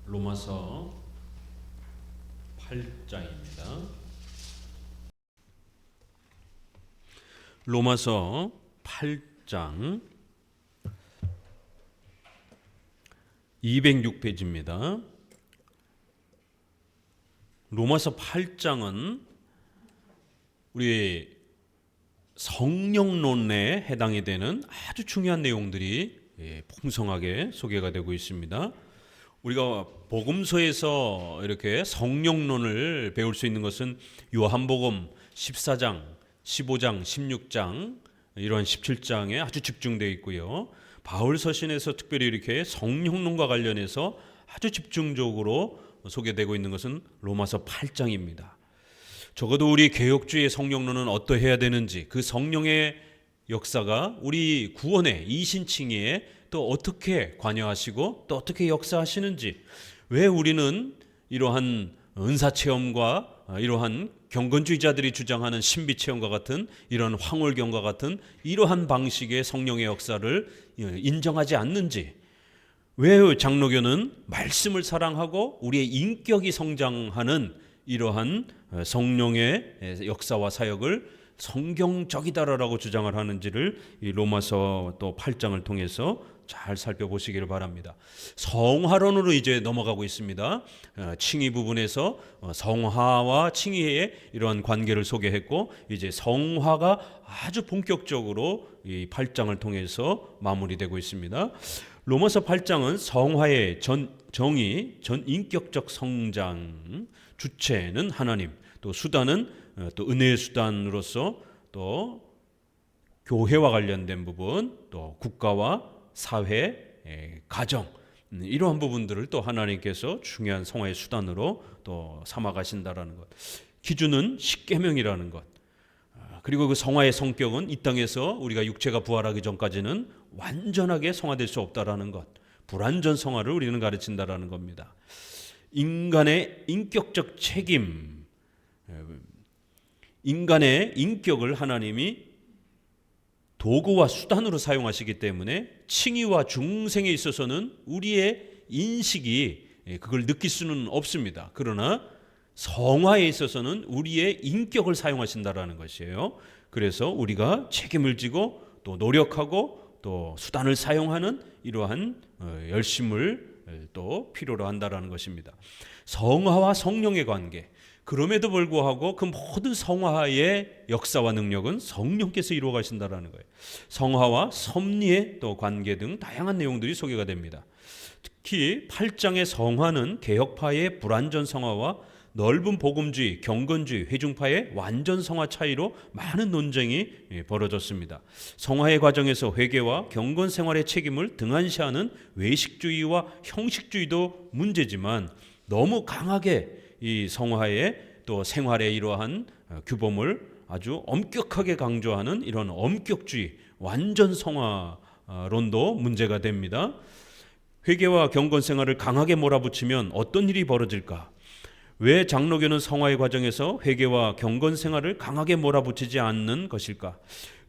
로마서 8장입니다. 로마서 8장 206페이지입니다. 로마서 8장은 우리 성령론에 해당이 되는 아주 중요한 내용들이 풍성하게 소개가 되고 있습니다. 우리가 복음서에서 이렇게 성령론을 배울 수 있는 것은 요한복음 14장, 15장, 16장, 이런 17장에 아주 집중되어 있고요. 바울 서신에서 특별히 이렇게 성령론과 관련해서 아주 집중적으로 소개되고 있는 것은 로마서 8장입니다. 적어도 우리 개혁주의 성령론은 어떠해야 되는지, 그 성령의 역사가 우리 구원의 이신칭의에 또 어떻게 관여하시고 또 어떻게 역사하시는지, 왜 우리는 이러한 은사체험과 이러한 경건주의자들이 주장하는 신비체험과 같은 이런 황홀경과 같은 이러한 방식의 성령의 역사를 인정하지 않는지, 왜 장로교는 말씀을 사랑하고 우리의 인격이 성장하는 이러한 성령의 역사와 사역을 성경적이다라고 주장을 하는지를 이 로마서 또 8장을 통해서 잘 살펴보시기를 바랍니다. 성화론으로 이제 넘어가고 있습니다. 칭의 부분에서 성화와 칭의의 이러한 관계를 소개했고, 이제 성화가 아주 본격적으로 이 8장을 통해서 마무리되고 있습니다. 로마서 8장은 성화의 정의, 전인격적 성장, 주체는 하나님, 또 수단은 또 은혜의 수단으로서 또 교회와 관련된 부분, 또 국가와 사회, 가정, 이러한 부분들을 또 하나님께서 중요한 성화의 수단으로 또 삼아 가신다라는 것. 기준은 십계명이라는 것. 그리고 그 성화의 성격은 이 땅에서 우리가 육체가 부활하기 전까지는 완전하게 성화될 수 없다라는 것. 불완전 성화를 우리는 가르친다라는 겁니다. 인간의 인격적 책임, 인간의 인격을 하나님이 도구와 수단으로 사용하시기 때문에 칭의와 중생에 있어서는 우리의 인식이 그걸 느낄 수는 없습니다. 그러나 성화에 있어서는 우리의 인격을 사용하신다라는 것이에요. 그래서 우리가 책임을 지고 또 노력하고 또 수단을 사용하는 이러한 열심을 또 필요로 한다라는 것입니다. 성화와 성령의 관계, 그럼에도 불구하고 그 모든 성화의 역사와 능력은 성령께서 이루어 가신다라는 거예요. 성화와 섭리의 또 관계 등 다양한 내용들이 소개가 됩니다. 특히 8장의 성화는 개혁파의 불완전 성화와 넓은 복음주의, 경건주의, 회중파의 완전 성화 차이로 많은 논쟁이 벌어졌습니다. 성화의 과정에서 회개와 경건 생활의 책임을 등한시하는 외식주의와 형식주의도 문제지만, 너무 강하게 이 성화의 또 생활의 이러한 규범을 아주 엄격하게 강조하는 이런 엄격주의, 완전 성화론도 문제가 됩니다. 회개와 경건 생활을 강하게 몰아붙이면 어떤 일이 벌어질까? 왜 장로교는 성화의 과정에서 회개와 경건 생활을 강하게 몰아붙이지 않는 것일까?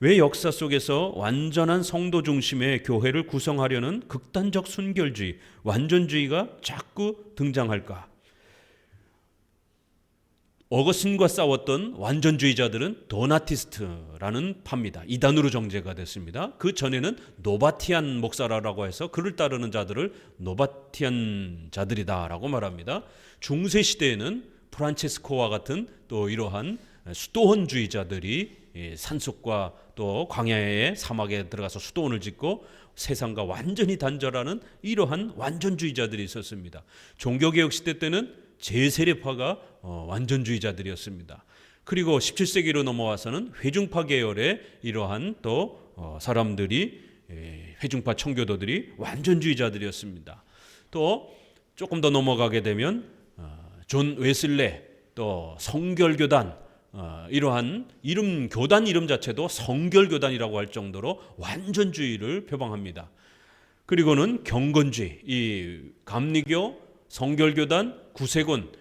왜 역사 속에서 완전한 성도 중심의 교회를 구성하려는 극단적 순결주의, 완전주의가 자꾸 등장할까? 어거스틴과 싸웠던 완전주의자들은 도나티스트라는 파입니다. 이단으로 정죄가 됐습니다. 그 전에는 노바티안 목사라고 해서 그를 따르는 자들을 노바티안 자들이다라고 말합니다. 중세 시대에는 프란체스코와 같은 또 이러한 수도원주의자들이 산속과 또 광야의 사막에 들어가서 수도원을 짓고 세상과 완전히 단절하는 이러한 완전주의자들이 있었습니다. 종교개혁 시대 때는 제세례파가 완전주의자들이었습니다. 그리고 17세기로 넘어와서는 회중파 계열의 이러한 또 사람들이, 회중파 청교도들이 완전주의자들이었습니다. 또 조금 더 넘어가게 되면 존 웨슬레, 또 성결교단, 이러한 교단 이름 자체도 성결교단이라고 할 정도로 완전주의를 표방합니다. 그리고는 경건주의, 이 감리교, 성결교단, 구세군,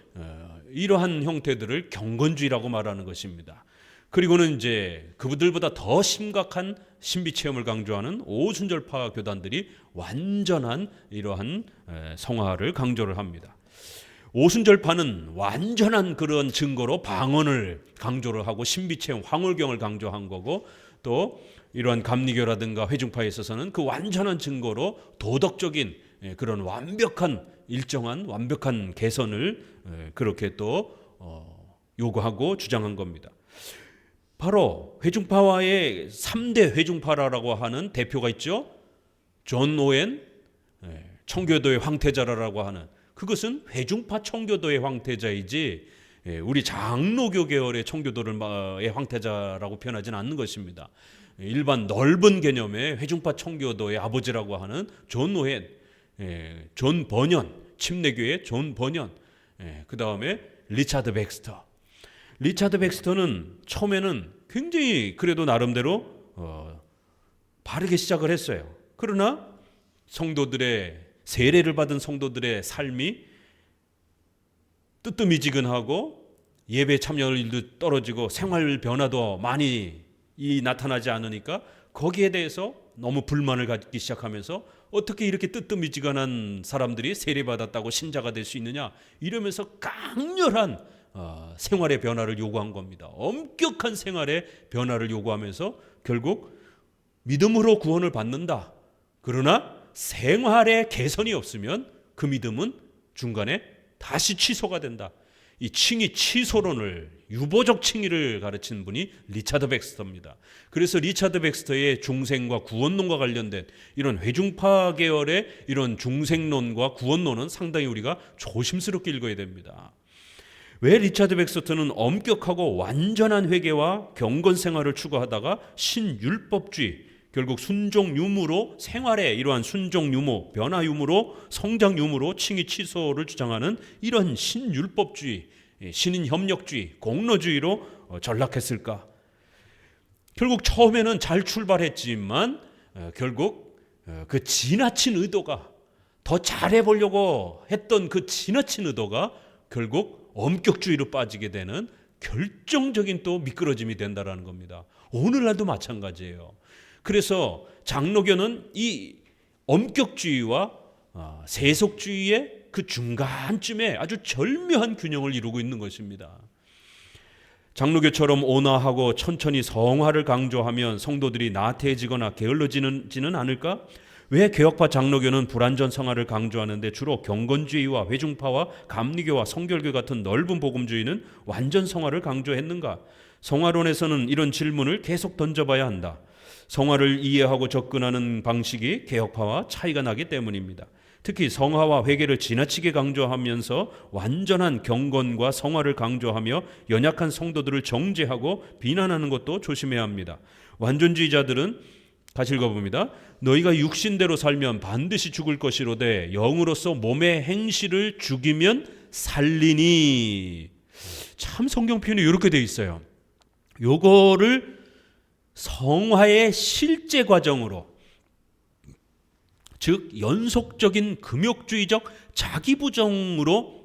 이러한 형태들을 경건주의라고 말하는 것입니다. 그리고는 이제 그들보다 더 심각한 신비 체험을 강조하는 오순절파 교단들이 완전한 이러한 성화를 강조를 합니다. 오순절파는 완전한 그런 증거로 방언을 강조를 하고 신비 체험, 황홀경을 강조한 거고, 또 이러한 감리교라든가 회중파에 있어서는 그 완전한 증거로 도덕적인 그런 완벽한 일정한 완벽한 개선을 그렇게 또 요구하고 주장한 겁니다. 바로 회중파와의 3대 회중파라고 하는 대표가 있죠. 존 오웬, 청교도의 황태자라고 하는, 그것은 회중파 청교도의 황태자이지 우리 장로교 계열의 청교도의 황태자라고 표현하지는 않는 것입니다. 일반 넓은 개념의 회중파 청교도의 아버지라고 하는 존 오웬, 존 버년, 침례교의 존 버년, 그 다음에 리차드 백스터. 리차드 백스터는 처음에는 굉장히 그래도 나름대로 바르게 시작을 했어요. 그러나 성도들의 세례를 받은 성도들의 삶이 뜨뜻미지근하고 예배 참여율도 떨어지고 생활 변화도 많이 나타나지 않으니까 거기에 대해서 너무 불만을 갖기 시작하면서 어떻게 이렇게 뜨뜻미지근한 사람들이 세례받았다고 신자가 될 수 있느냐, 이러면서 강렬한 생활의 변화를 요구한 겁니다. 엄격한 생활의 변화를 요구하면서 결국 믿음으로 구원을 받는다. 그러나 생활의 개선이 없으면 그 믿음은 중간에 다시 취소가 된다. 이 칭의 취소론을, 유보적 칭의를 가르친 분이 리차드 백스터입니다. 그래서 리차드 백스터의 중생과 구원론과 관련된 이런 회중파 계열의 이런 중생론과 구원론은 상당히 우리가 조심스럽게 읽어야 됩니다. 왜 리차드 백스터는 엄격하고 완전한 회개와 경건 생활을 추구하다가 신율법주의, 결국 순종 유무로, 생활에 이러한 순종 유무, 변화 유무로, 성장 유무로 칭의 취소를 주장하는 이런 신율법주의, 신인 협력주의, 공로주의로 전락했을까? 결국 처음에는 잘 출발했지만 결국 그 지나친 의도가, 더 잘해보려고 했던 그 지나친 의도가 결국 엄격주의로 빠지게 되는 결정적인 또 미끄러짐이 된다는 겁니다. 오늘날도 마찬가지예요. 그래서 장로교는 이 엄격주의와 세속주의의 그 중간쯤에 아주 절묘한 균형을 이루고 있는 것입니다. 장로교처럼 온화하고 천천히 성화를 강조하면 성도들이 나태해지거나 게을러지지는 않을까? 왜 개혁파 장로교는 불완전 성화를 강조하는데 주로 경건주의와 회중파와 감리교와 성결교 같은 넓은 복음주의는 완전 성화를 강조했는가? 성화론에서는 이런 질문을 계속 던져봐야 한다. 성화를 이해하고 접근하는 방식이 개혁파와 차이가 나기 때문입니다. 특히 성화와 회개를 지나치게 강조하면서 완전한 경건과 성화를 강조하며 연약한 성도들을 정죄하고 비난하는 것도 조심해야 합니다. 완전주의자들은 같이 읽어봅니다. 너희가 육신대로 살면 반드시 죽을 것이로되 영으로서 몸의 행실을 죽이면 살리니. 참 성경 표현이 이렇게 되어 있어요. 요거를 성화의 실제 과정으로, 즉 연속적인 금욕주의적 자기부정으로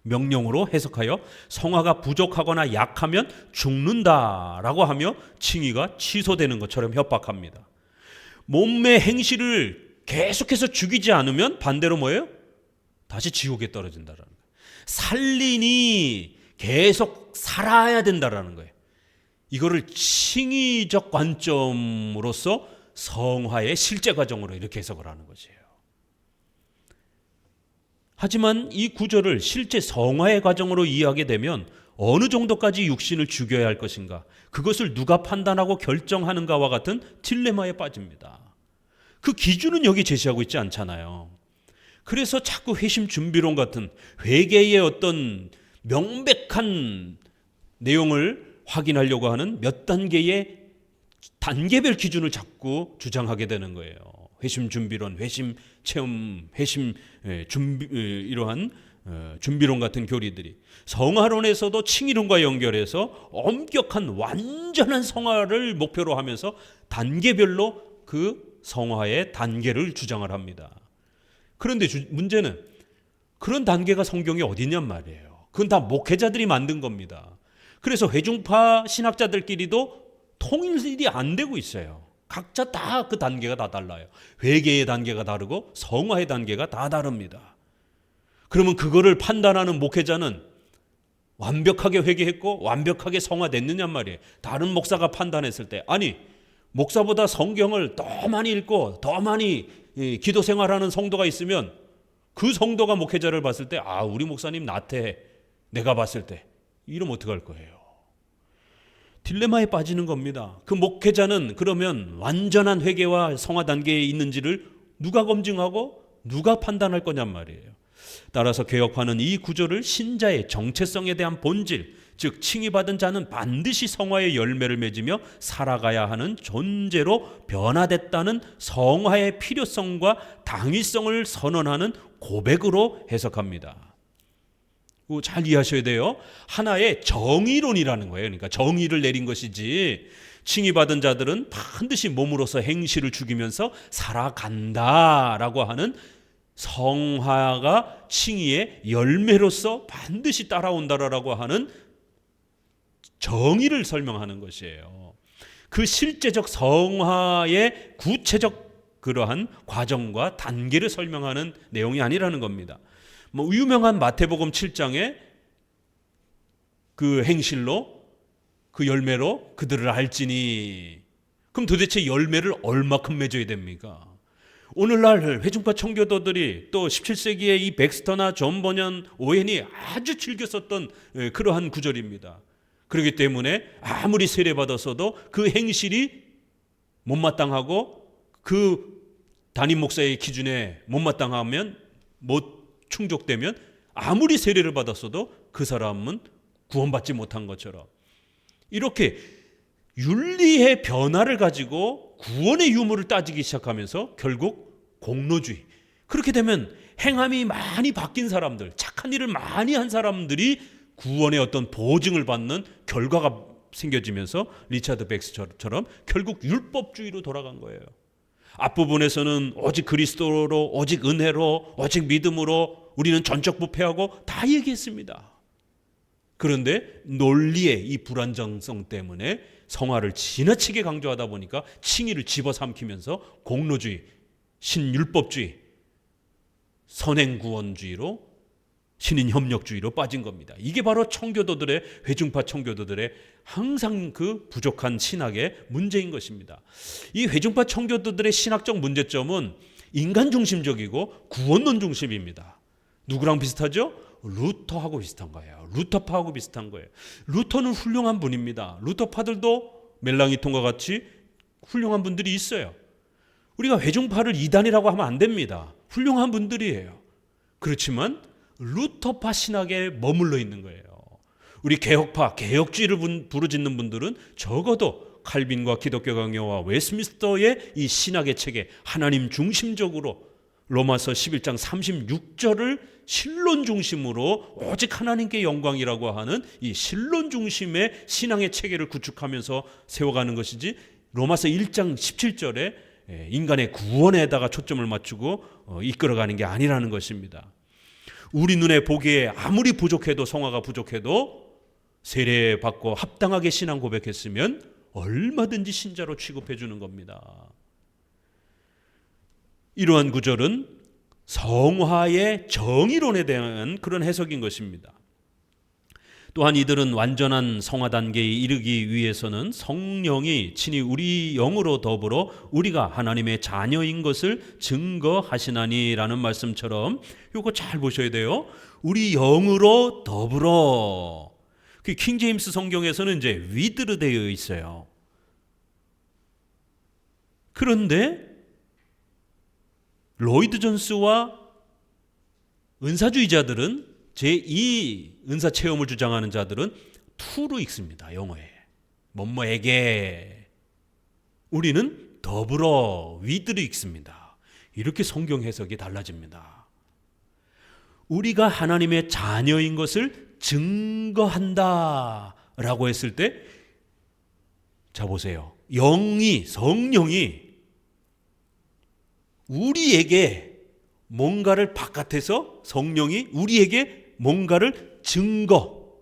명령으로 해석하여 성화가 부족하거나 약하면 죽는다라고 하며 칭의가 취소되는 것처럼 협박합니다. 몸의 행실을 계속해서 죽이지 않으면 반대로 뭐예요? 다시 지옥에 떨어진다라는 거예요. 살리니 계속 살아야 된다라는 거예요. 이거를 칭의적 관점으로서 성화의 실제 과정으로 이렇게 해석을 하는 것이에요. 하지만 이 구절을 실제 성화의 과정으로 이해하게 되면 어느 정도까지 육신을 죽여야 할 것인가, 그것을 누가 판단하고 결정하는가와 같은 딜레마에 빠집니다. 그 기준은 여기 제시하고 있지 않잖아요. 그래서 자꾸 회심 준비론 같은 회개의 어떤 명백한 내용을 확인하려고 하는 몇 단계의 단계별 기준을 자꾸 주장하게 되는 거예요. 회심 준비론, 회심 체험, 회심 준비, 이러한 준비론 같은 교리들이 성화론에서도 칭의론과 연결해서 엄격한 완전한 성화를 목표로 하면서 단계별로 그 성화의 단계를 주장을 합니다. 그런데 문제는 그런 단계가 성경에 어디냔 말이에요. 그건 다 목회자들이 만든 겁니다. 그래서 회중파 신학자들끼리도 통일이 안 되고 있어요. 각자 다 그 단계가 다 달라요. 회개의 단계가 다르고 성화의 단계가 다 다릅니다. 그러면 그거를 판단하는 목회자는 완벽하게 회개했고 완벽하게 성화됐느냐 말이에요. 다른 목사가 판단했을 때 아니 목사보다 성경을 더 많이 읽고 더 많이 기도 생활하는 성도가 있으면 그 성도가 목회자를 봤을 때 아 우리 목사님 나태해 내가 봤을 때 이러면 어떡할 거예요. 딜레마에 빠지는 겁니다. 그 목회자는 그러면 완전한 회개와 성화 단계에 있는지를 누가 검증하고 누가 판단할 거냔 말이에요. 따라서 개혁파는 이 구조를 신자의 정체성에 대한 본질, 즉 칭의받은 자는 반드시 성화의 열매를 맺으며 살아가야 하는 존재로 변화됐다는 성화의 필요성과 당위성을 선언하는 고백으로 해석합니다. 잘 이해하셔야 돼요. 하나의 정의론이라는 거예요. 그러니까 정의를 내린 것이지 칭의받은 자들은 반드시 몸으로서 행실을 죽이면서 살아간다라고 하는 성화가 칭의의 열매로서 반드시 따라온다라고 하는 정의를 설명하는 것이에요. 그 실제적 성화의 구체적 그러한 과정과 단계를 설명하는 내용이 아니라는 겁니다. 유명한 마태복음 7장에 그 행실로 그 열매로 그들을 알지니 그럼 도대체 열매를 얼마큼 맺어야 됩니까? 오늘날 회중파 청교도들이 또 17세기에 이 백스터나 존 버년, 오웬이 아주 즐겨 썼던 그러한 구절입니다. 그렇기 때문에 아무리 세례받았어도 그 행실이 못마땅하고 그 담임 목사의 기준에 못마땅하면 못 충족되면 아무리 세례를 받았어도 그 사람은 구원받지 못한 것처럼 이렇게 윤리의 변화를 가지고 구원의 유무를 따지기 시작하면서 결국 공로주의, 그렇게 되면 행함이 많이 바뀐 사람들, 착한 일을 많이 한 사람들이 구원의 어떤 보증을 받는 결과가 생겨지면서 리차드 백스처럼 결국 율법주의로 돌아간 거예요. 앞부분에서는 오직 그리스도로, 오직 은혜로, 오직 믿음으로 우리는 전적 부패하고 다 얘기했습니다. 그런데 논리의 이 불안정성 때문에 성화를 지나치게 강조하다 보니까 칭의를 집어삼키면서 공로주의, 신율법주의, 선행구원주의로 신인협력주의로 빠진 겁니다. 이게 바로 청교도들의, 회중파 청교도들의 항상 그 부족한 신학의 문제인 것입니다. 이 회중파 청교도들의 신학적 문제점은 인간 중심적이고 구원론 중심입니다. 누구랑 비슷하죠? 루터하고 비슷한 거예요. 루터파하고 비슷한 거예요. 루터는 훌륭한 분입니다. 루터파들도 멜랑이통과 같이 훌륭한 분들이 있어요. 우리가 회중파를 이단이라고 하면 안 됩니다. 훌륭한 분들이에요. 그렇지만 루터파 신학에 머물러 있는 거예요. 우리 개혁파, 개혁주의를 부르짖는 분들은 적어도 칼빈과 기독교 강요와 웨스민스터의 이 신학의 체계, 하나님 중심적으로 로마서 11장 36절을 신론 중심으로 오직 하나님께 영광이라고 하는 이 신론 중심의 신앙의 체계를 구축하면서 세워가는 것이지, 로마서 1장 17절에 인간의 구원에다가 초점을 맞추고 이끌어가는 게 아니라는 것입니다. 우리 눈에 보기에 아무리 부족해도, 성화가 부족해도 세례받고 합당하게 신앙 고백했으면 얼마든지 신자로 취급해 주는 겁니다. 이러한 구절은 성화의 정의론에 대한 그런 해석인 것입니다. 또한 이들은 완전한 성화 단계에 이르기 위해서는 성령이 친히 우리 영으로 더불어 우리가 하나님의 자녀인 것을 증거하시나니라는 말씀처럼 이거 잘 보셔야 돼요. 우리 영으로 더불어. 그 킹제임스 성경에서는 이제 with로 되어 있어요. 그런데 로이드 존스와 은사주의자들은 제2 은사 체험을 주장하는 자들은 to로 읽습니다. 영어에. 뭐뭐에게. 우리는 더불어 with로 읽습니다. 이렇게 성경 해석이 달라집니다. 우리가 하나님의 자녀인 것을 증거한다 라고 했을 때, 자 보세요. 성령이 우리에게 뭔가를 바깥에서 성령이 우리에게 뭔가를 증거,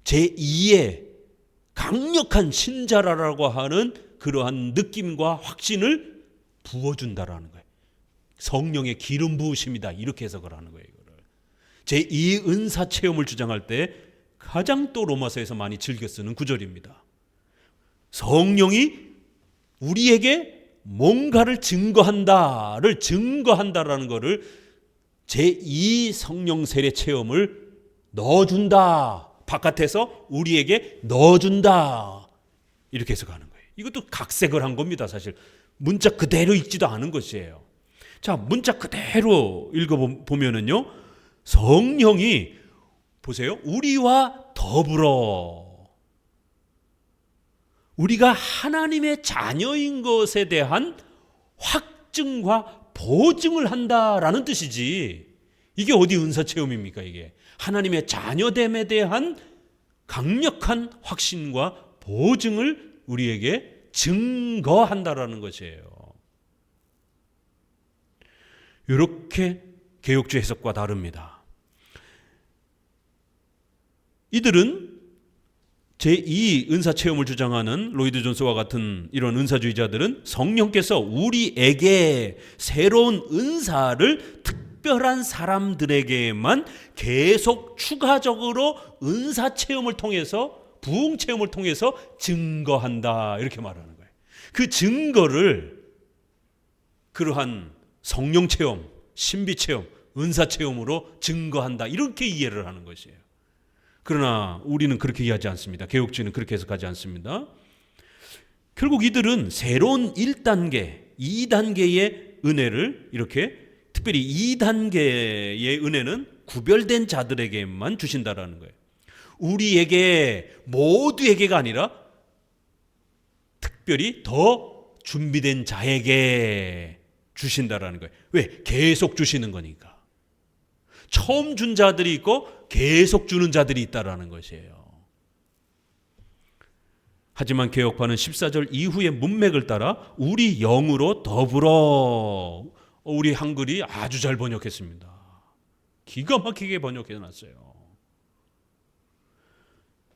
제2의 강력한 신자라고 하는 그러한 느낌과 확신을 부어준다라는 거예요. 성령의 기름 부으심이다, 이렇게 해석을 하는 거예요. 제2 은사 체험을 주장할 때 가장 또 로마서에서 많이 즐겨 쓰는 구절입니다. 성령이 우리에게 뭔가를 증거한다라는 것을 제2 성령 세례 체험을 넣어준다, 바깥에서 우리에게 넣어준다, 이렇게 해석하는 거예요. 이것도 각색을 한 겁니다. 사실 문자 그대로 읽지도 않은 것이에요. 자, 문자 그대로 읽어보면은요, 성령이 보세요, 우리와 더불어 우리가 하나님의 자녀인 것에 대한 확증과 보증을 한다라는 뜻이지, 이게 어디 은사 체험입니까? 이게 하나님의 자녀됨에 대한 강력한 확신과 보증을 우리에게 증거한다라는 것이에요. 이렇게 개혁주 해석과 다릅니다. 이들은 제2 은사 체험을 주장하는 로이드 존스와 같은 이런 은사주의자들은 성령께서 우리에게 새로운 은사를 특별한 사람들에게만 계속 추가적으로 은사 체험을 통해서, 부흥 체험을 통해서 증거한다, 이렇게 말하는 거예요. 그 증거를 그러한 성령 체험, 신비 체험, 은사 체험으로 증거한다, 이렇게 이해를 하는 것이에요. 그러나 우리는 그렇게 이해하지 않습니다. 개혁주의는 그렇게 해석하지 않습니다. 결국 이들은 새로운 1단계, 2단계의 은혜를, 이렇게 특별히 2단계의 은혜는 구별된 자들에게만 주신다라는 거예요. 우리에게, 모두에게가 아니라 특별히 더 준비된 자에게 주신다라는 거예요. 왜? 계속 주시는 거니까. 처음 준 자들이 있고 계속 주는 자들이 있다라는 것이에요. 하지만 개혁파는 14절 이후의 문맥을 따라 우리 영으로 더불어, 우리 한글이 아주 잘 번역했습니다. 기가 막히게 번역해 놨어요.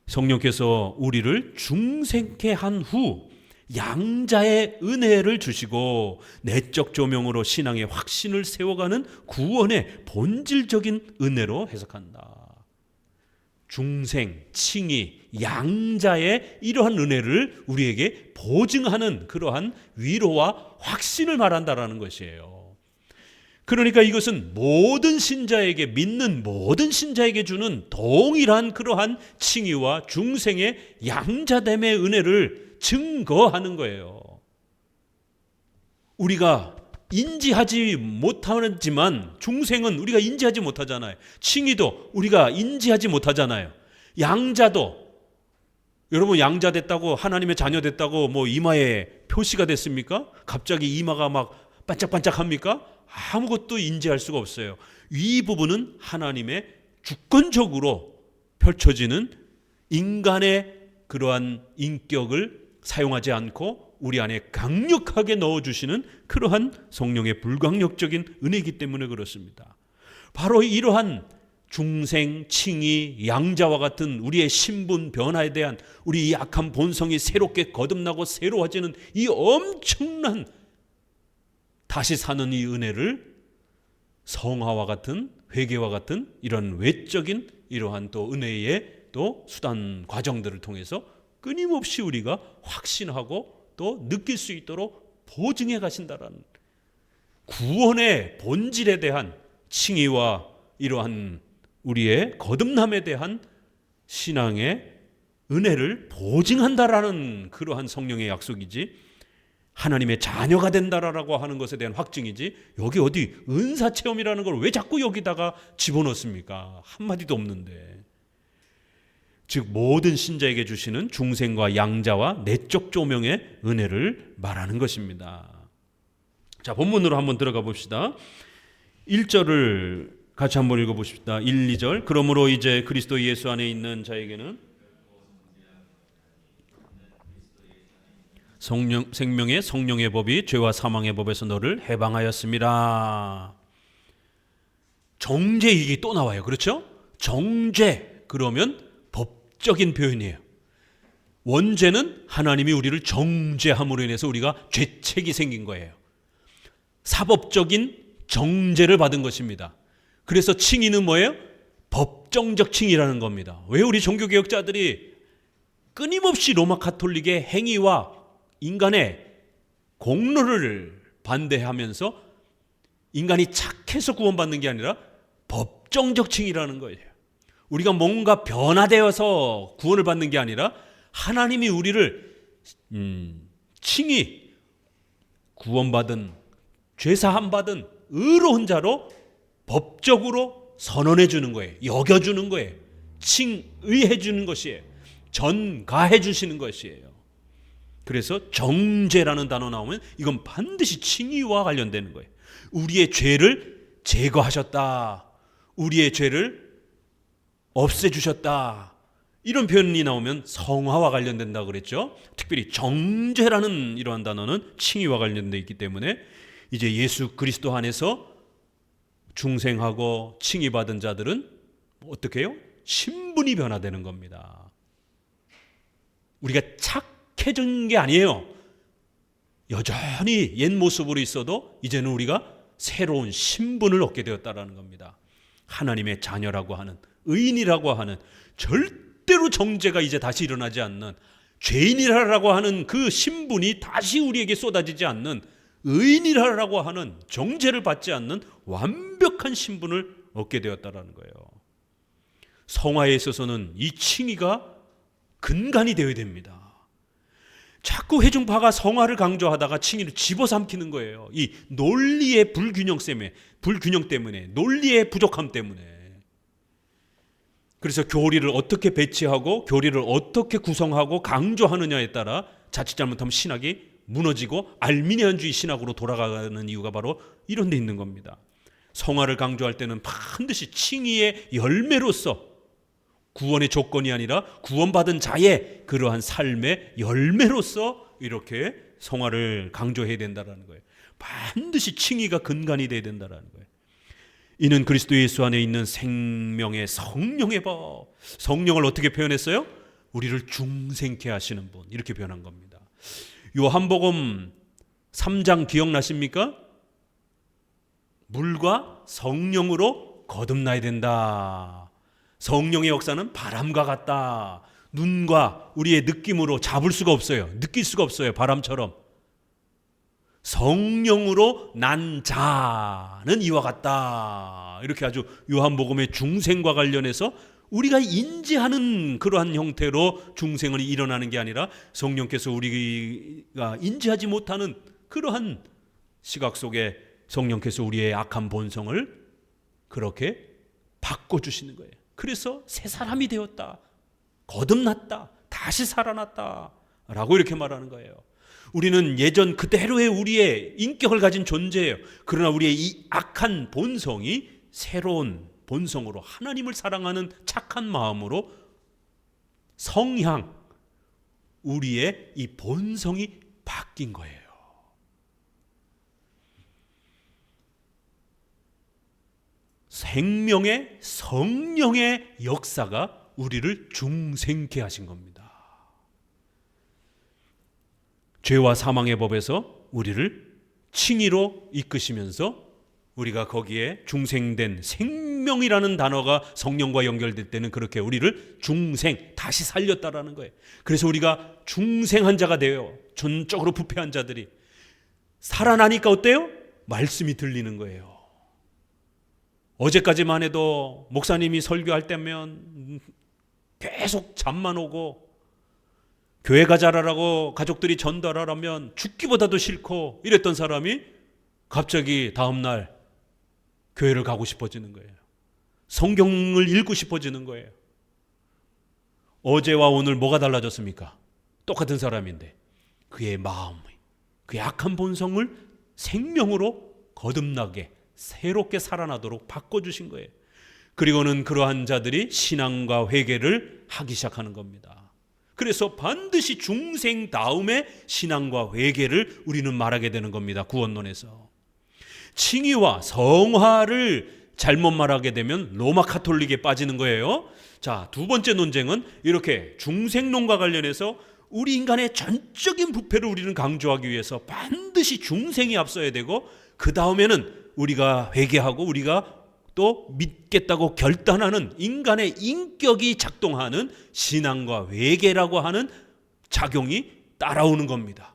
성령께서 우리를 중생케 한 후 양자의 은혜를 주시고 내적 조명으로 신앙의 확신을 세워가는 구원의 본질적인 은혜로 해석한다. 중생, 칭의, 양자의 이러한 은혜를 우리에게 보증하는 그러한 위로와 확신을 말한다라는 것이에요. 그러니까 이것은 모든 신자에게, 믿는 모든 신자에게 주는 동일한 그러한 칭의와 중생의 양자됨의 은혜를 증거하는 거예요. 우리가 인지하지 못하지만 중생은 우리가 인지하지 못하잖아요. 칭의도 우리가 인지하지 못하잖아요. 양자도, 여러분 양자 됐다고, 하나님의 자녀 됐다고 뭐 이마에 표시가 됐습니까? 갑자기 이마가 막 반짝반짝합니까? 아무것도 인지할 수가 없어요. 이 부분은 하나님의 주권적으로 펼쳐지는 인간의 그러한 인격을 사용하지 않고 우리 안에 강력하게 넣어주시는 그러한 성령의 불강력적인 은혜이기 때문에 그렇습니다. 바로 이러한 중생, 칭의, 양자와 같은 우리의 신분 변화에 대한 우리 약한 본성이 새롭게 거듭나고 새로워지는 이 엄청난 다시 사는 이 은혜를 성화와 같은, 회개와 같은 이런 외적인 이러한 또 은혜의 또 수단 과정들을 통해서 끊임없이 우리가 확신하고 또 느낄 수 있도록 보증해 가신다라는 구원의 본질에 대한 칭의와 이러한 우리의 거듭남에 대한 신앙의 은혜를 보증한다라는 그러한 성령의 약속이지, 하나님의 자녀가 된다라고 하는 것에 대한 확증이지, 여기 어디 은사 체험이라는 걸 왜 자꾸 여기다가 집어넣습니까? 한마디도 없는데. 즉 모든 신자에게 주시는 중생과 양자와 내적 조명의 은혜를 말하는 것입니다. 자, 본문으로 한번 들어가 봅시다. 1절을 같이 한번 읽어보십시다. 1, 2절. 그러므로 이제 그리스도 예수 안에 있는 자에게는 생명의 성령의 법이 죄와 사망의 법에서 너를 해방하였습니다. 정죄, 이게 또 나와요. 그렇죠? 정죄, 그러면 법적인 표현이에요. 원죄는 하나님이 우리를 정죄함으로 인해서 우리가 죄책이 생긴 거예요. 사법적인 정죄를 받은 것입니다. 그래서 칭의는 뭐예요? 법정적 칭의라는 겁니다. 왜 우리 종교개혁자들이 끊임없이 로마 가톨릭의 행위와 인간의 공로를 반대하면서 인간이 착해서 구원받는 게 아니라 법정적 칭의라는 거예요. 우리가 뭔가 변화되어서 구원을 받는 게 아니라 하나님이 우리를 칭의, 구원받은, 죄사함받은 의로운 자로 법적으로 선언해 주는 거예요. 여겨주는 거예요. 칭의해 주는 것이에요. 전가해 주시는 것이에요. 그래서 정죄라는 단어 나오면 이건 반드시 칭의와 관련되는 거예요. 우리의 죄를 제거하셨다. 우리의 죄를 없애주셨다. 이런 표현이 나오면 성화와 관련된다고 그랬죠. 특별히 정죄라는 이러한 단어는 칭의와 관련되어 있기 때문에 이제 예수 그리스도 안에서 중생하고 칭의받은 자들은 어떻게 해요? 신분이 변화되는 겁니다. 우리가 착해진 게 아니에요. 여전히 옛 모습으로 있어도 이제는 우리가 새로운 신분을 얻게 되었다는 겁니다. 하나님의 자녀라고 하는, 의인이라고 하는, 절대로 정죄가 이제 다시 일어나지 않는, 죄인이라고 하는 그 신분이 다시 우리에게 쏟아지지 않는, 의인이라고 하는, 정죄를 받지 않는 완벽한 신분을 얻게 되었다는 거예요. 성화에 있어서는 이 칭의가 근간이 되어야 됩니다. 자꾸 회중파가 성화를 강조하다가 칭의를 집어삼키는 거예요. 이 논리의 불균형 때문에, 논리의 부족함 때문에. 그래서 교리를 어떻게 배치하고 교리를 어떻게 구성하고 강조하느냐에 따라 자칫 잘못하면 신학이 무너지고 알미니안주의 신학으로 돌아가는 이유가 바로 이런 데 있는 겁니다. 성화를 강조할 때는 반드시 칭의의 열매로서, 구원의 조건이 아니라 구원받은 자의 그러한 삶의 열매로서 이렇게 성화를 강조해야 된다는 거예요. 반드시 칭의가 근간이 돼야 된다는 거예요. 이는 그리스도 예수 안에 있는 생명의 성령의 법. 성령을 어떻게 표현했어요? 우리를 중생케 하시는 분, 이렇게 표현한 겁니다. 요한복음 3장 기억나십니까? 물과 성령으로 거듭나야 된다. 성령의 역사는 바람과 같다. 눈과 우리의 느낌으로 잡을 수가 없어요. 느낄 수가 없어요. 바람처럼. 성령으로 난 자는 이와 같다. 이렇게 아주 요한복음의 중생과 관련해서 우리가 인지하는 그러한 형태로 중생은 일어나는 게 아니라 성령께서 우리가 인지하지 못하는 그러한 시각 속에 성령께서 우리의 악한 본성을 그렇게 바꿔주시는 거예요. 그래서 새 사람이 되었다, 거듭났다, 다시 살아났다 라고 이렇게 말하는 거예요. 우리는 예전 그대로의 우리의 인격을 가진 존재예요. 그러나 우리의 이 악한 본성이 새로운 본성으로, 하나님을 사랑하는 착한 마음으로 성향, 우리의 이 본성이 바뀐 거예요. 생명의 성령의 역사가 우리를 중생케 하신 겁니다. 죄와 사망의 법에서 우리를 칭의로 이끄시면서 우리가 거기에 중생된, 생명이라는 단어가 성령과 연결될 때는 그렇게 우리를 중생, 다시 살렸다라는 거예요. 그래서 우리가 중생한 자가 되어 전적으로 부패한 자들이 살아나니까 어때요? 말씀이 들리는 거예요. 어제까지만 해도 목사님이 설교할 때면 계속 잠만 오고, 교회 가자라고 가족들이 전달하라면 죽기보다도 싫고 이랬던 사람이 갑자기 다음날 교회를 가고 싶어지는 거예요. 성경을 읽고 싶어지는 거예요. 어제와 오늘 뭐가 달라졌습니까? 똑같은 사람인데 그의 마음, 그의 악한 본성을 생명으로 거듭나게, 새롭게 살아나도록 바꿔주신 거예요. 그리고는 그러한 자들이 신앙과 회개를 하기 시작하는 겁니다. 그래서 반드시 중생 다음에 신앙과 회개를 우리는 말하게 되는 겁니다. 구원론에서. 칭의와 성화를 잘못 말하게 되면 로마 카톨릭에 빠지는 거예요. 자, 두 번째 논쟁은 이렇게 중생론과 관련해서 우리 인간의 전적인 부패를 우리는 강조하기 위해서 반드시 중생이 앞서야 되고, 그 다음에는 우리가 회개하고 우리가 또 믿겠다고 결단하는 인간의 인격이 작동하는 신앙과 회개라고 하는 작용이 따라오는 겁니다.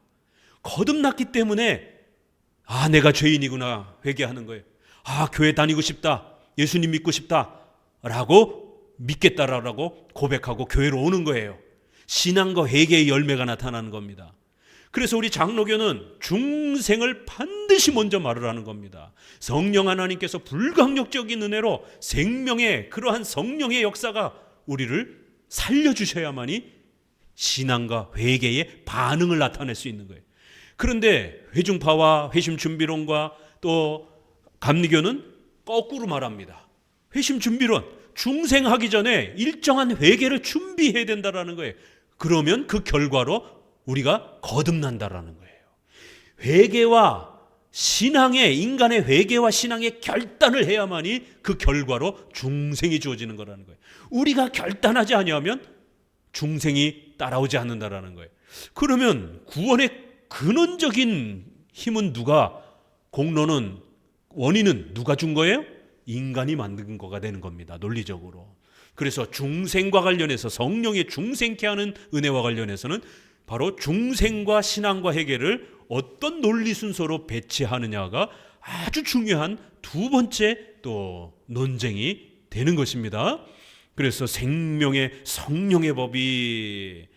거듭났기 때문에 내가 죄인이구나 회개하는 거예요. 교회 다니고 싶다, 예수님 믿고 싶다 라고 믿겠다라고 고백하고 교회로 오는 거예요. 신앙과 회개의 열매가 나타나는 겁니다. 그래서 우리 장로교는 중생을 반드시 먼저 말을 하는 겁니다. 성령 하나님께서 불강력적인 은혜로 생명의 그러한 성령의 역사가 우리를 살려주셔야만이 신앙과 회개의 반응을 나타낼 수 있는 거예요. 그런데 회중파와 회심준비론과 또 감리교는 거꾸로 말합니다. 회심준비론, 중생하기 전에 일정한 회개를 준비해야 된다라는 거예요. 그러면 그 결과로 우리가 거듭난다라는 거예요. 회개와 신앙의, 인간의 회개와 신앙의 결단을 해야만이 그 결과로 중생이 주어지는 거라는 거예요. 우리가 결단하지 아니하면 중생이 따라오지 않는다라는 거예요. 그러면 구원의 근원적인 힘은 누가, 공로는, 원인은 누가 준 거예요? 인간이 만든 거가 되는 겁니다. 논리적으로. 그래서 중생과 관련해서, 성령의 중생케 하는 은혜와 관련해서는 바로 중생과 신앙과 회개를 어떤 논리 순서로 배치하느냐가 아주 중요한 두 번째 또 논쟁이 되는 것입니다. 그래서 생명의 성령의 법이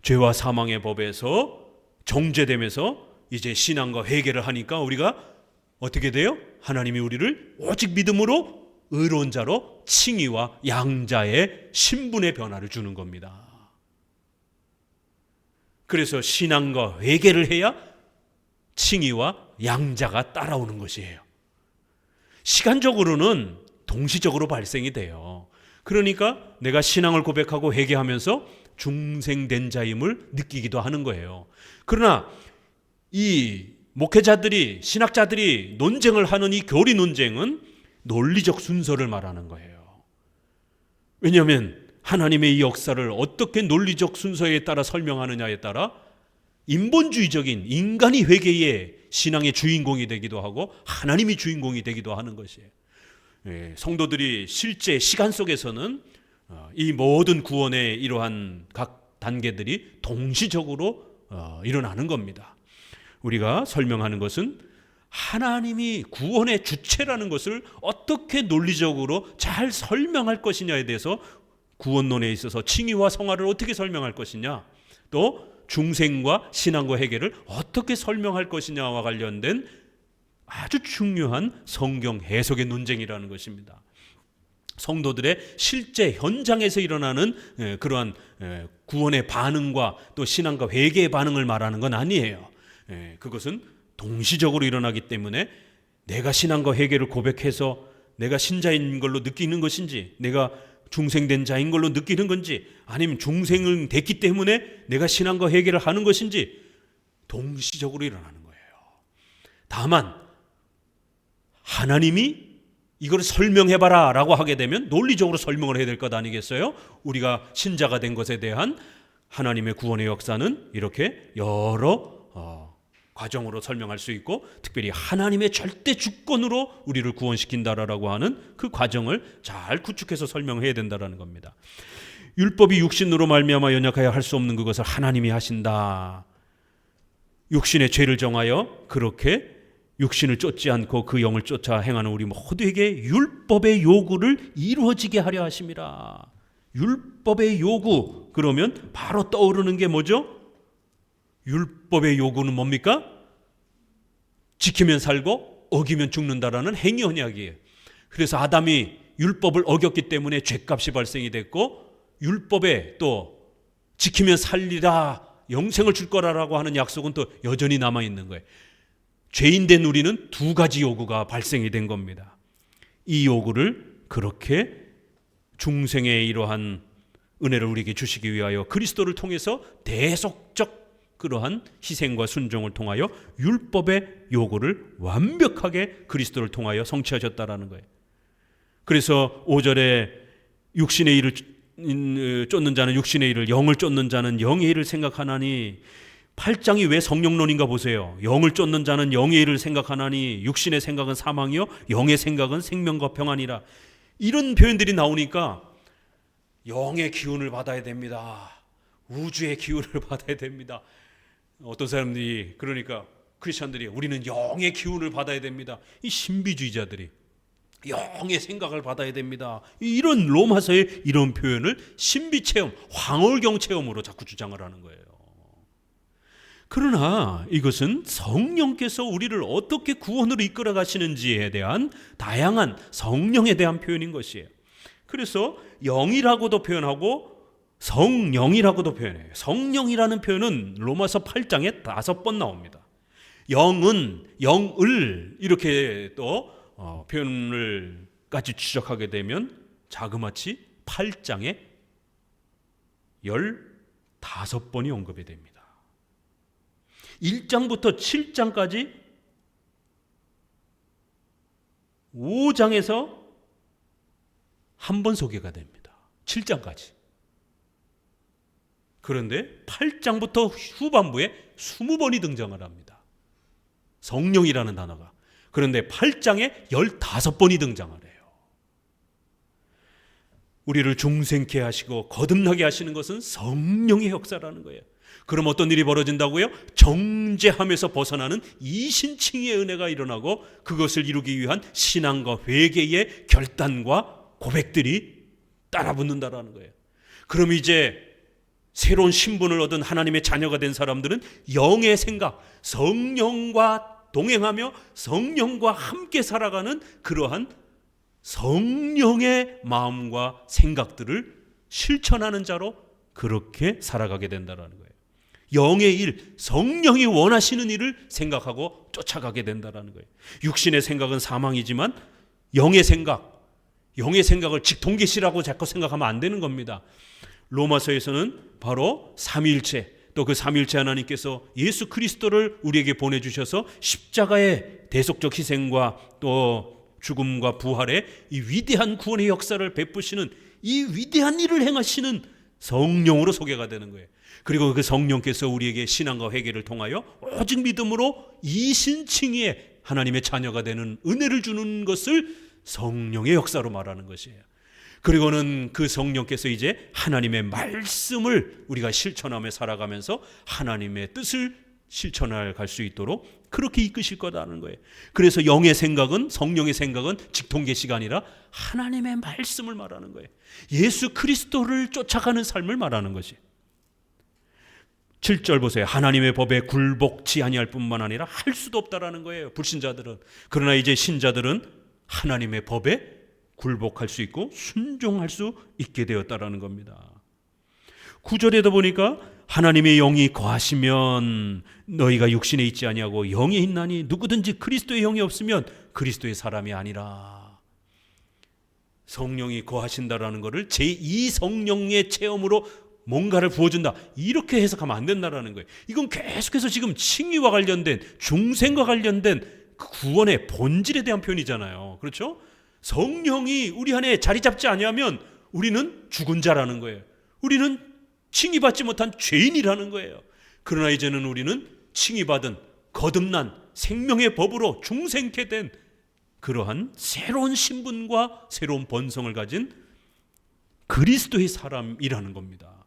죄와 사망의 법에서 정죄되면서 이제 신앙과 회개를 하니까 우리가 어떻게 돼요? 하나님이 우리를 오직 믿음으로 의로운 자로 칭의와 양자의 신분의 변화를 주는 겁니다. 그래서 신앙과 회개를 해야 칭의와 양자가 따라오는 것이에요. 시간적으로는 동시적으로 발생이 돼요. 그러니까 내가 신앙을 고백하고 회개하면서 중생된 자임을 느끼기도 하는 거예요. 그러나 이 목회자들이, 신학자들이 논쟁을 하는 이 교리 논쟁은 논리적 순서를 말하는 거예요. 왜냐하면 하나님의 이 역사를 어떻게 논리적 순서에 따라 설명하느냐에 따라 인본주의적인 인간이 회개의 신앙의 주인공이 되기도 하고 하나님이 주인공이 되기도 하는 것이에요. 성도들이 실제 시간 속에서는 이 모든 구원의 이러한 각 단계들이 동시적으로 일어나는 겁니다. 우리가 설명하는 것은 하나님이 구원의 주체라는 것을 어떻게 논리적으로 잘 설명할 것이냐에 대해서, 구원론에 있어서 칭의와 성화를 어떻게 설명할 것이냐, 또 중생과 신앙과 회개를 어떻게 설명할 것이냐와 관련된 아주 중요한 성경 해석의 논쟁이라는 것입니다. 성도들의 실제 현장에서 일어나는 그러한 구원의 반응과 또 신앙과 회개의 반응을 말하는 건 아니에요. 그것은 동시적으로 일어나기 때문에 내가 신앙과 회개를 고백해서 내가 신자인 걸로 느끼는 것인지, 내가 중생된 자인 걸로 느끼는 건지, 아니면 중생은 됐기 때문에 내가 신앙과 회개를 하는 것인지 동시적으로 일어나는 거예요. 다만 하나님이 이걸 설명해봐라 라고 하게 되면 논리적으로 설명을 해야 될 것 아니겠어요? 우리가 신자가 된 것에 대한 하나님의 구원의 역사는 이렇게 여러 과정으로 설명할 수 있고, 특별히 하나님의 절대 주권으로 우리를 구원시킨다라고 하는 그 과정을 잘 구축해서 설명해야 된다라는 겁니다. 율법이 육신으로 말미암아 연약하여 할 수 없는 그것을 하나님이 하신다. 육신의 죄를 정하여 그렇게 육신을 쫓지 않고 그 영을 쫓아 행하는 우리 모두에게 율법의 요구를 이루어지게 하려 하심이라. 율법의 요구, 그러면 바로 떠오르는 게 뭐죠? 율법의 요구는 뭡니까? 지키면 살고 어기면 죽는다라는 행위 언약이에요. 그래서 아담이 율법을 어겼기 때문에 죄값이 발생이 됐고, 율법에 또 지키면 살리라, 영생을 줄 거라고 하는 약속은 또 여전히 남아있는 거예요. 죄인된 우리는 두 가지 요구가 발생이 된 겁니다. 이 요구를 그렇게 중생의 이러한 은혜를 우리에게 주시기 위하여 그리스도를 통해서 대속적 그러한 희생과 순종을 통하여 율법의 요구를 완벽하게 그리스도를 통하여 성취하셨다라는 거예요. 그래서 5절에 육신의 일을 쫓는 자는 육신의 일을, 영을 쫓는 자는 영의 일을 생각하나니. 8장이 왜 성령론인가 보세요. 영을 쫓는 자는 영의 일을 생각하나니 육신의 생각은 사망이요 영의 생각은 생명과 평안이라. 이런 표현들이 나오니까 영의 기운을 받아야 됩니다. 우주의 기운을 받아야 됩니다. 어떤 사람들이 그러니까 크리스천들이 우리는 영의 기운을 받아야 됩니다. 이 신비주의자들이 영의 생각을 받아야 됩니다. 이런 로마서의 이런 표현을 신비체험, 황홀경 체험으로 자꾸 주장을 하는 거예요. 그러나 이것은 성령께서 우리를 어떻게 구원으로 이끌어 가시는지에 대한 다양한 성령에 대한 표현인 것이에요. 그래서 영이라고도 표현하고 성령이라고도 표현해요. 성령이라는 표현은 로마서 8장에 5번 나옵니다. 영은 영을 이렇게 또 표현을 까지 추적하게 되면 자그마치 8장에 15번이 언급이 됩니다. 1장부터 7장까지 5장에서 한 번 소개가 됩니다. 7장까지. 그런데 8장부터 후반부에 20번이 등장을 합니다. 성령이라는 단어가. 그런데 8장에 15번이 등장을 해요. 우리를 중생케 하시고 거듭나게 하시는 것은 성령의 역사라는 거예요. 그럼 어떤 일이 벌어진다고요? 정죄함에서 벗어나는 이신칭의 은혜가 일어나고 그것을 이루기 위한 신앙과 회개의 결단과 고백들이 따라붙는다라는 거예요. 그럼 이제 새로운 신분을 얻은 하나님의 자녀가 된 사람들은 영의 생각, 성령과 동행하며 성령과 함께 살아가는 그러한 성령의 마음과 생각들을 실천하는 자로 그렇게 살아가게 된다는 거예요. 영의 일, 성령이 원하시는 일을 생각하고 쫓아가게 된다는 거예요. 육신의 생각은 사망이지만 영의 생각을 직통계시라고 자꾸 생각하면 안 되는 겁니다. 로마서에서는 바로 삼위일체, 또 그 삼위일체 하나님께서 예수 그리스도를 우리에게 보내주셔서 십자가의 대속적 희생과 또 죽음과 부활의 이 위대한 구원의 역사를 베푸시는 이 위대한 일을 행하시는 성령으로 소개가 되는 거예요. 그리고 그 성령께서 우리에게 신앙과 회개를 통하여 오직 믿음으로 이신칭의의 하나님의 자녀가 되는 은혜를 주는 것을 성령의 역사로 말하는 것이에요. 그리고는 그 성령께서 이제 하나님의 말씀을 우리가 실천하며 살아가면서 하나님의 뜻을 실천할 갈 수 있도록 그렇게 이끄실 거다는 거예요. 그래서 영의 생각은, 성령의 생각은 직통계시가 아니라 하나님의 말씀을 말하는 거예요. 예수 그리스도를 쫓아가는 삶을 말하는 것이에요. 7절 보세요. 하나님의 법에 굴복치 아니할 뿐만 아니라 할 수도 없다라는 거예요. 불신자들은. 그러나 이제 신자들은 하나님의 법에 굴복할 수 있고 순종할 수 있게 되었다라는 겁니다. 9절에도 보니까 하나님의 영이 거하시면 너희가 육신에 있지 아니하고 영에 있나니 누구든지 그리스도의 영이 없으면 그리스도의 사람이 아니라. 성령이 거하신다라는 것을 제2성령의 체험으로 뭔가를 부어준다, 이렇게 해석하면 안 된다라는 거예요. 이건 계속해서 지금 칭의와 관련된, 중생과 관련된 그 구원의 본질에 대한 표현이잖아요. 그렇죠? 성령이 우리 안에 자리 잡지 아니하면 우리는 죽은 자라는 거예요. 우리는 칭의받지 못한 죄인이라는 거예요. 그러나 이제는 우리는 칭의받은 거듭난 생명의 법으로 중생케 된 그러한 새로운 신분과 새로운 본성을 가진 그리스도의 사람이라는 겁니다.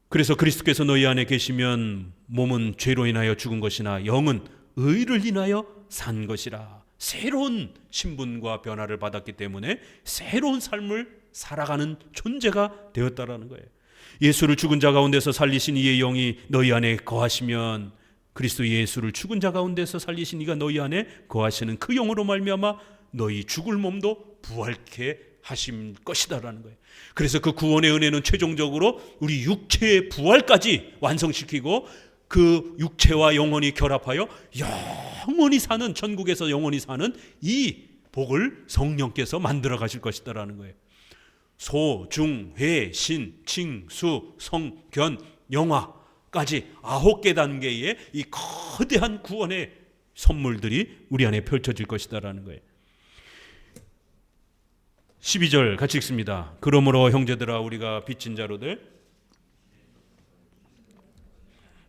그래서 그리스도께서 너희 안에 계시면 몸은 죄로 인하여 죽은 것이나 영은 의를 인하여 산 것이라. 새로운 신분과 변화를 받았기 때문에 새로운 삶을 살아가는 존재가 되었다라는 거예요. 예수를 죽은 자 가운데서 살리신 이의 영이 너희 안에 거하시면 그리스도 예수를 죽은 자 가운데서 살리신 이가 너희 안에 거하시는 그 영으로 말미암아 너희 죽을 몸도 부활케 하신 것이다라는 거예요. 그래서 그 구원의 은혜는 최종적으로 우리 육체의 부활까지 완성시키고 그 육체와 영혼이 결합하여 영원히 사는, 천국에서 영원히 사는 이 복을 성령께서 만들어 가실 것이다라는 거예요. 소, 중, 회, 신, 칭, 수, 성, 견, 영화까지 9개 단계의 이 거대한 구원의 선물들이 우리 안에 펼쳐질 것이다라는 거예요. 12절 같이 읽습니다. 그러므로 형제들아 우리가 빚진 자로들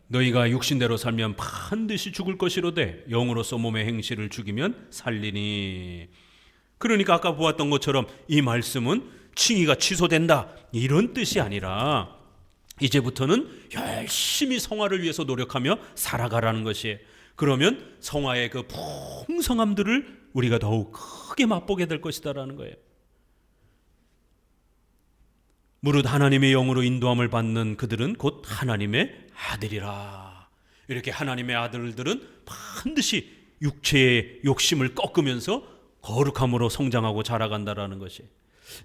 너희가 육신대로 살면 반드시 죽을 것이로되 영으로서 몸의 행실을 죽이면 살리니. 그러니까 아까 보았던 것처럼 이 말씀은 칭의가 취소된다 이런 뜻이 아니라 이제부터는 열심히 성화를 위해서 노력하며 살아가라는 것이에요. 그러면 성화의 그 풍성함들을 우리가 더욱 크게 맛보게 될 것이다라는 거예요. 무릇 하나님의 영으로 인도함을 받는 그들은 곧 하나님의 아들이라. 이렇게 하나님의 아들들은 반드시 육체의 욕심을 꺾으면서 거룩함으로 성장하고 자라간다라는 것이.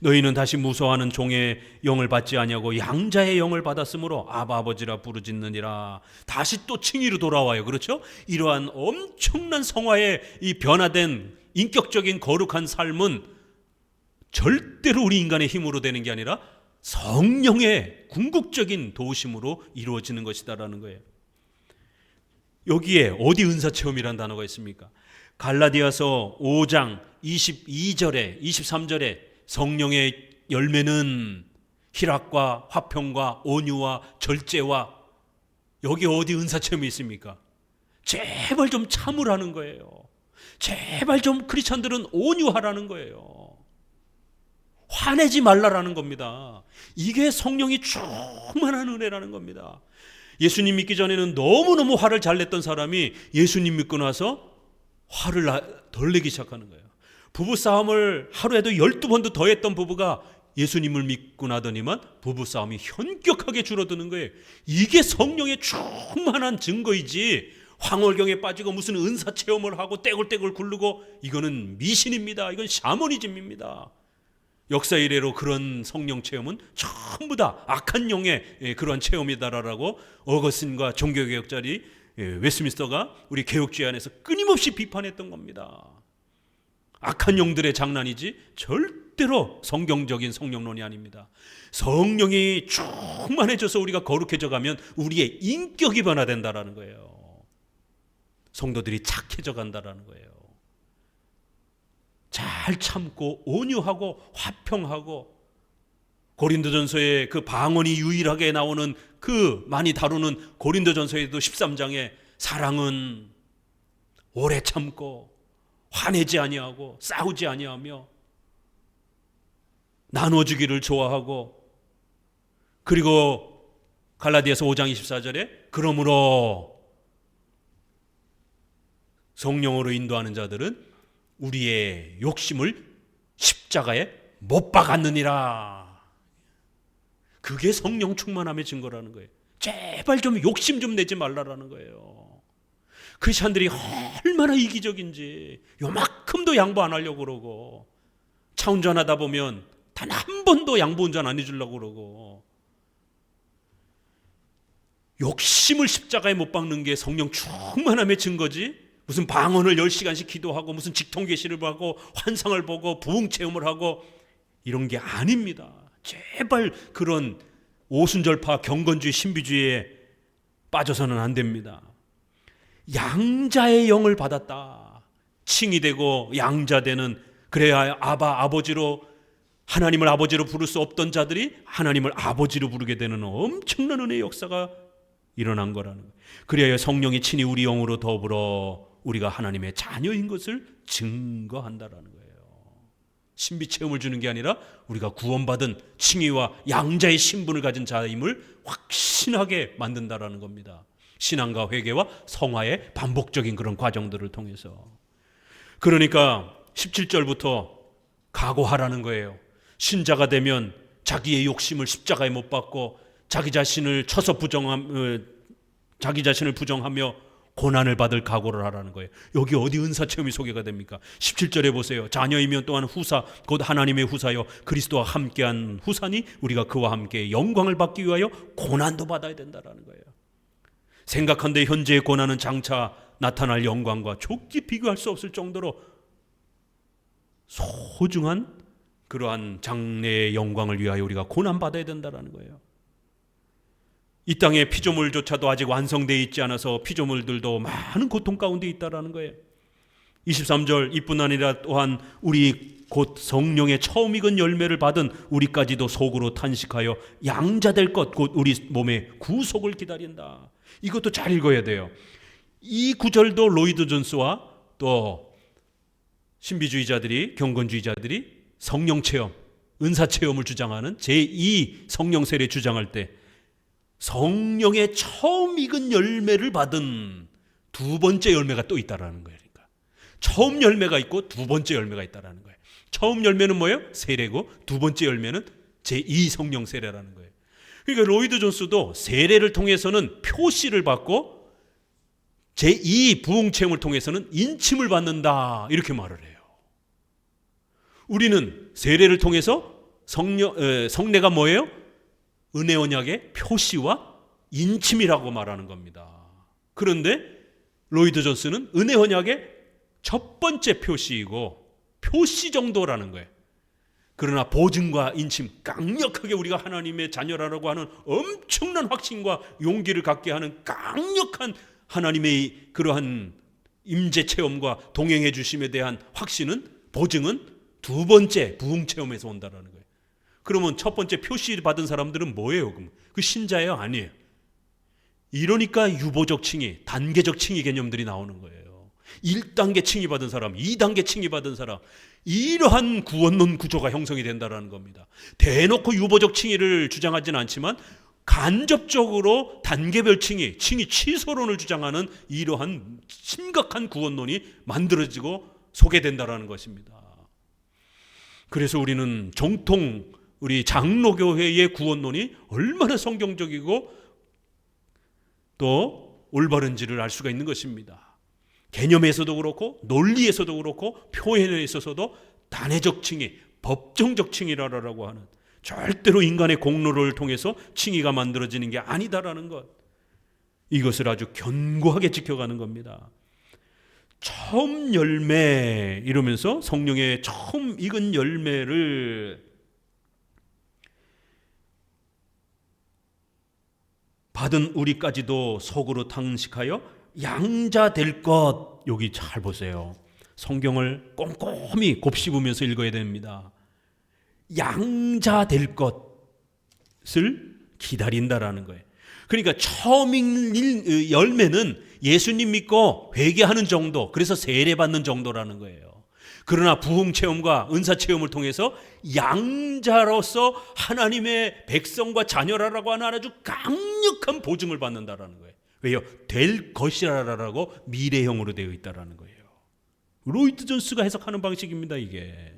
너희는 다시 무서워하는 종의 영을 받지 아니하고 양자의 영을 받았으므로 아바 아버지라 부르짖느니라. 다시 또 칭의로 돌아와요. 그렇죠? 이러한 엄청난 성화의 이 변화된 인격적인 거룩한 삶은 절대로 우리 인간의 힘으로 되는 게 아니라 성령의 궁극적인 도우심으로 이루어지는 것이다라는 거예요. 여기에 어디 은사체험이라는 단어가 있습니까? 갈라디아서 5장 22절에 23절에 성령의 열매는 희락과 화평과 온유와 절제와, 여기 어디 은사체험이 있습니까? 제발 좀 참으라는 거예요. 제발 좀 크리스찬들은 온유하라는 거예요. 화내지 말라라는 겁니다. 이게 성령이 충만한 은혜라는 겁니다. 예수님 믿기 전에는 너무너무 화를 잘 냈던 사람이 예수님 믿고 나서 화를 덜 내기 시작하는 거예요. 부부싸움을 하루에도 12번도 더 했던 부부가 예수님을 믿고 나더니만 부부싸움이 현격하게 줄어드는 거예요. 이게 성령의 충만한 증거이지, 황홀경에 빠지고 무슨 은사체험을 하고 떼굴떼굴 굴르고 이거는 미신입니다. 이건 샤머니즘입니다. 역사 이래로 그런 성령 체험은 전부 다 악한 영의 그러한 체험이다라고 어거스틴과 종교개혁자리 웨스민스터가 우리 개혁주의 안에서 끊임없이 비판했던 겁니다. 악한 영들의 장난이지 절대로 성경적인 성령론이 아닙니다. 성령이 충만해져서 우리가 거룩해져 가면 우리의 인격이 변화된다라는 거예요. 성도들이 착해져 간다라는 거예요. 잘 참고 온유하고 화평하고, 고린도전서에 그 방언이 유일하게 나오는 그 많이 다루는 고린도전서에도 13장에 사랑은 오래 참고 화내지 아니하고 싸우지 아니하며 나눠주기를 좋아하고, 그리고 갈라디아서 5장 24절에 그러므로 성령으로 인도하는 자들은 우리의 욕심을 십자가에 못 박았느니라. 그게 성령 충만함의 증거라는 거예요. 제발 좀 욕심 좀 내지 말라라는 거예요. 크리스찬들이 얼마나 이기적인지, 요만큼도 양보 안 하려고 그러고, 차 운전하다 보면 단 한 번도 양보 운전 안 해주려고 그러고, 욕심을 십자가에 못 박는 게 성령 충만함의 증거지, 무슨 방언을 10시간씩 기도하고 무슨 직통계시를 하고 환상을 보고 부흥체험을 하고 이런 게 아닙니다. 제발 그런 오순절파 경건주의 신비주의에 빠져서는 안 됩니다. 양자의 영을 받았다. 칭이 되고 양자되는, 그래야 아바 아버지로, 하나님을 아버지로 부를 수 없던 자들이 하나님을 아버지로 부르게 되는 엄청난 은혜의 역사가 일어난 거라는 거예요. 그래야 성령이 친히 우리 영으로 더불어 우리가 하나님의 자녀인 것을 증거한다라는 거예요. 신비 체험을 주는 게 아니라 우리가 구원받은 칭의와 양자의 신분을 가진 자임을 확신하게 만든다라는 겁니다. 신앙과 회개와 성화의 반복적인 그런 과정들을 통해서. 그러니까 17절부터 각오하라는 거예요. 신자가 되면 자기의 욕심을 십자가에 못 박고 자기 자신을 쳐서 자기 자신을 부정하며 고난을 받을 각오를 하라는 거예요. 여기 어디 은사체험이 소개가 됩니까? 17절에 보세요. 자녀이면 또한 후사, 곧 하나님의 후사여 그리스도와 함께한 후사니 우리가 그와 함께 영광을 받기 위하여 고난도 받아야 된다는 거예요. 생각한데 현재의 고난은 장차 나타날 영광과 좋게 비교할 수 없을 정도로 소중한 그러한 장래의 영광을 위하여 우리가 고난받아야 된다는 거예요. 이 땅의 피조물조차도 아직 완성되어 있지 않아서 피조물들도 많은 고통 가운데 있다라는 거예요. 23절, 이뿐 아니라 또한 우리 곧 성령의 처음 익은 열매를 받은 우리까지도 속으로 탄식하여 양자될 것 곧 우리 몸의 구속을 기다린다. 이것도 잘 읽어야 돼요. 이 구절도 로이드 존스와 또 신비주의자들이, 경건주의자들이 성령 체험, 은사 체험을 주장하는 제2 성령 세례 주장할 때 성령의 처음 익은 열매를 받은 두 번째 열매가 또 있다라는 거예요. 그러니까 처음 열매가 있고 두 번째 열매가 있다라는 거예요. 처음 열매는 뭐예요? 세례고 두 번째 열매는 제2 성령 세례라는 거예요. 그러니까 로이드 존스도 세례를 통해서는 표시를 받고 제2 부흥 체험을 통해서는 인침을 받는다 이렇게 말을 해요. 우리는 세례를 통해서 성례가 뭐예요? 은혜 언약의 표시와 인침이라고 말하는 겁니다. 그런데 로이드 존스는 은혜 언약의 첫 번째 표시이고 표시 정도라는 거예요. 그러나 보증과 인침, 강력하게 우리가 하나님의 자녀라고 하는 엄청난 확신과 용기를 갖게 하는 강력한 하나님의 그러한 임재 체험과 동행해 주심에 대한 확신은, 보증은 두 번째 부흥 체험에서 온다라는 거예요. 그러면 첫 번째 표시 받은 사람들은 뭐예요? 그럼 그 신자예요? 아니에요. 이러니까 유보적 칭의, 단계적 칭의 개념들이 나오는 거예요. 1단계 칭의 받은 사람, 2단계 칭의 받은 사람, 이러한 구원론 구조가 형성이 된다는 겁니다. 대놓고 유보적 칭의를 주장하지는 않지만 간접적으로 단계별 칭의 취소론을 주장하는 이러한 심각한 구원론이 만들어지고 소개된다는 것입니다. 그래서 우리는 정통 우리 장로교회의 구원론이 얼마나 성경적이고 또 올바른지를 알 수가 있는 것입니다. 개념에서도 그렇고 논리에서도 그렇고 표현에 있어서도 단회적 칭의, 법정적 칭의라고 하는, 절대로 인간의 공로를 통해서 칭의가 만들어지는 게 아니다라는 것, 이것을 아주 견고하게 지켜가는 겁니다. 처음 열매 이러면서 성령의 처음 익은 열매를 받은 우리까지도 속으로 탄식하여 양자 될 것. 여기 잘 보세요. 성경을 꼼꼼히 곱씹으면서 읽어야 됩니다. 양자 될 것을 기다린다라는 거예요. 그러니까 처음 익는 열매는 예수님 믿고 회개하는 정도, 그래서 세례받는 정도라는 거예요. 그러나 부흥 체험과 은사 체험을 통해서 양자로서 하나님의 백성과 자녀라고 하는 아주 강력한 보증을 받는다라는 거예요. 왜요? 될 것이라고 미래형으로 되어 있다라는 거예요. 로이드 존스가 해석하는 방식입니다. 이게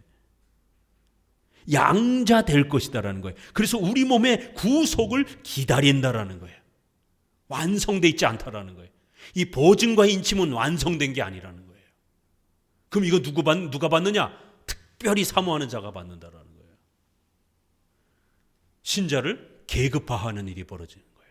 양자 될 것이다라는 거예요. 그래서 우리 몸의 구속을 기다린다라는 거예요. 완성되어 있지 않다라는 거예요. 이 보증과 인침은 완성된 게 아니라는 거예요. 그럼 이거 누가 받느냐? 특별히 사모하는 자가 받는다라는 거예요. 신자를 계급화하는 일이 벌어지는 거예요.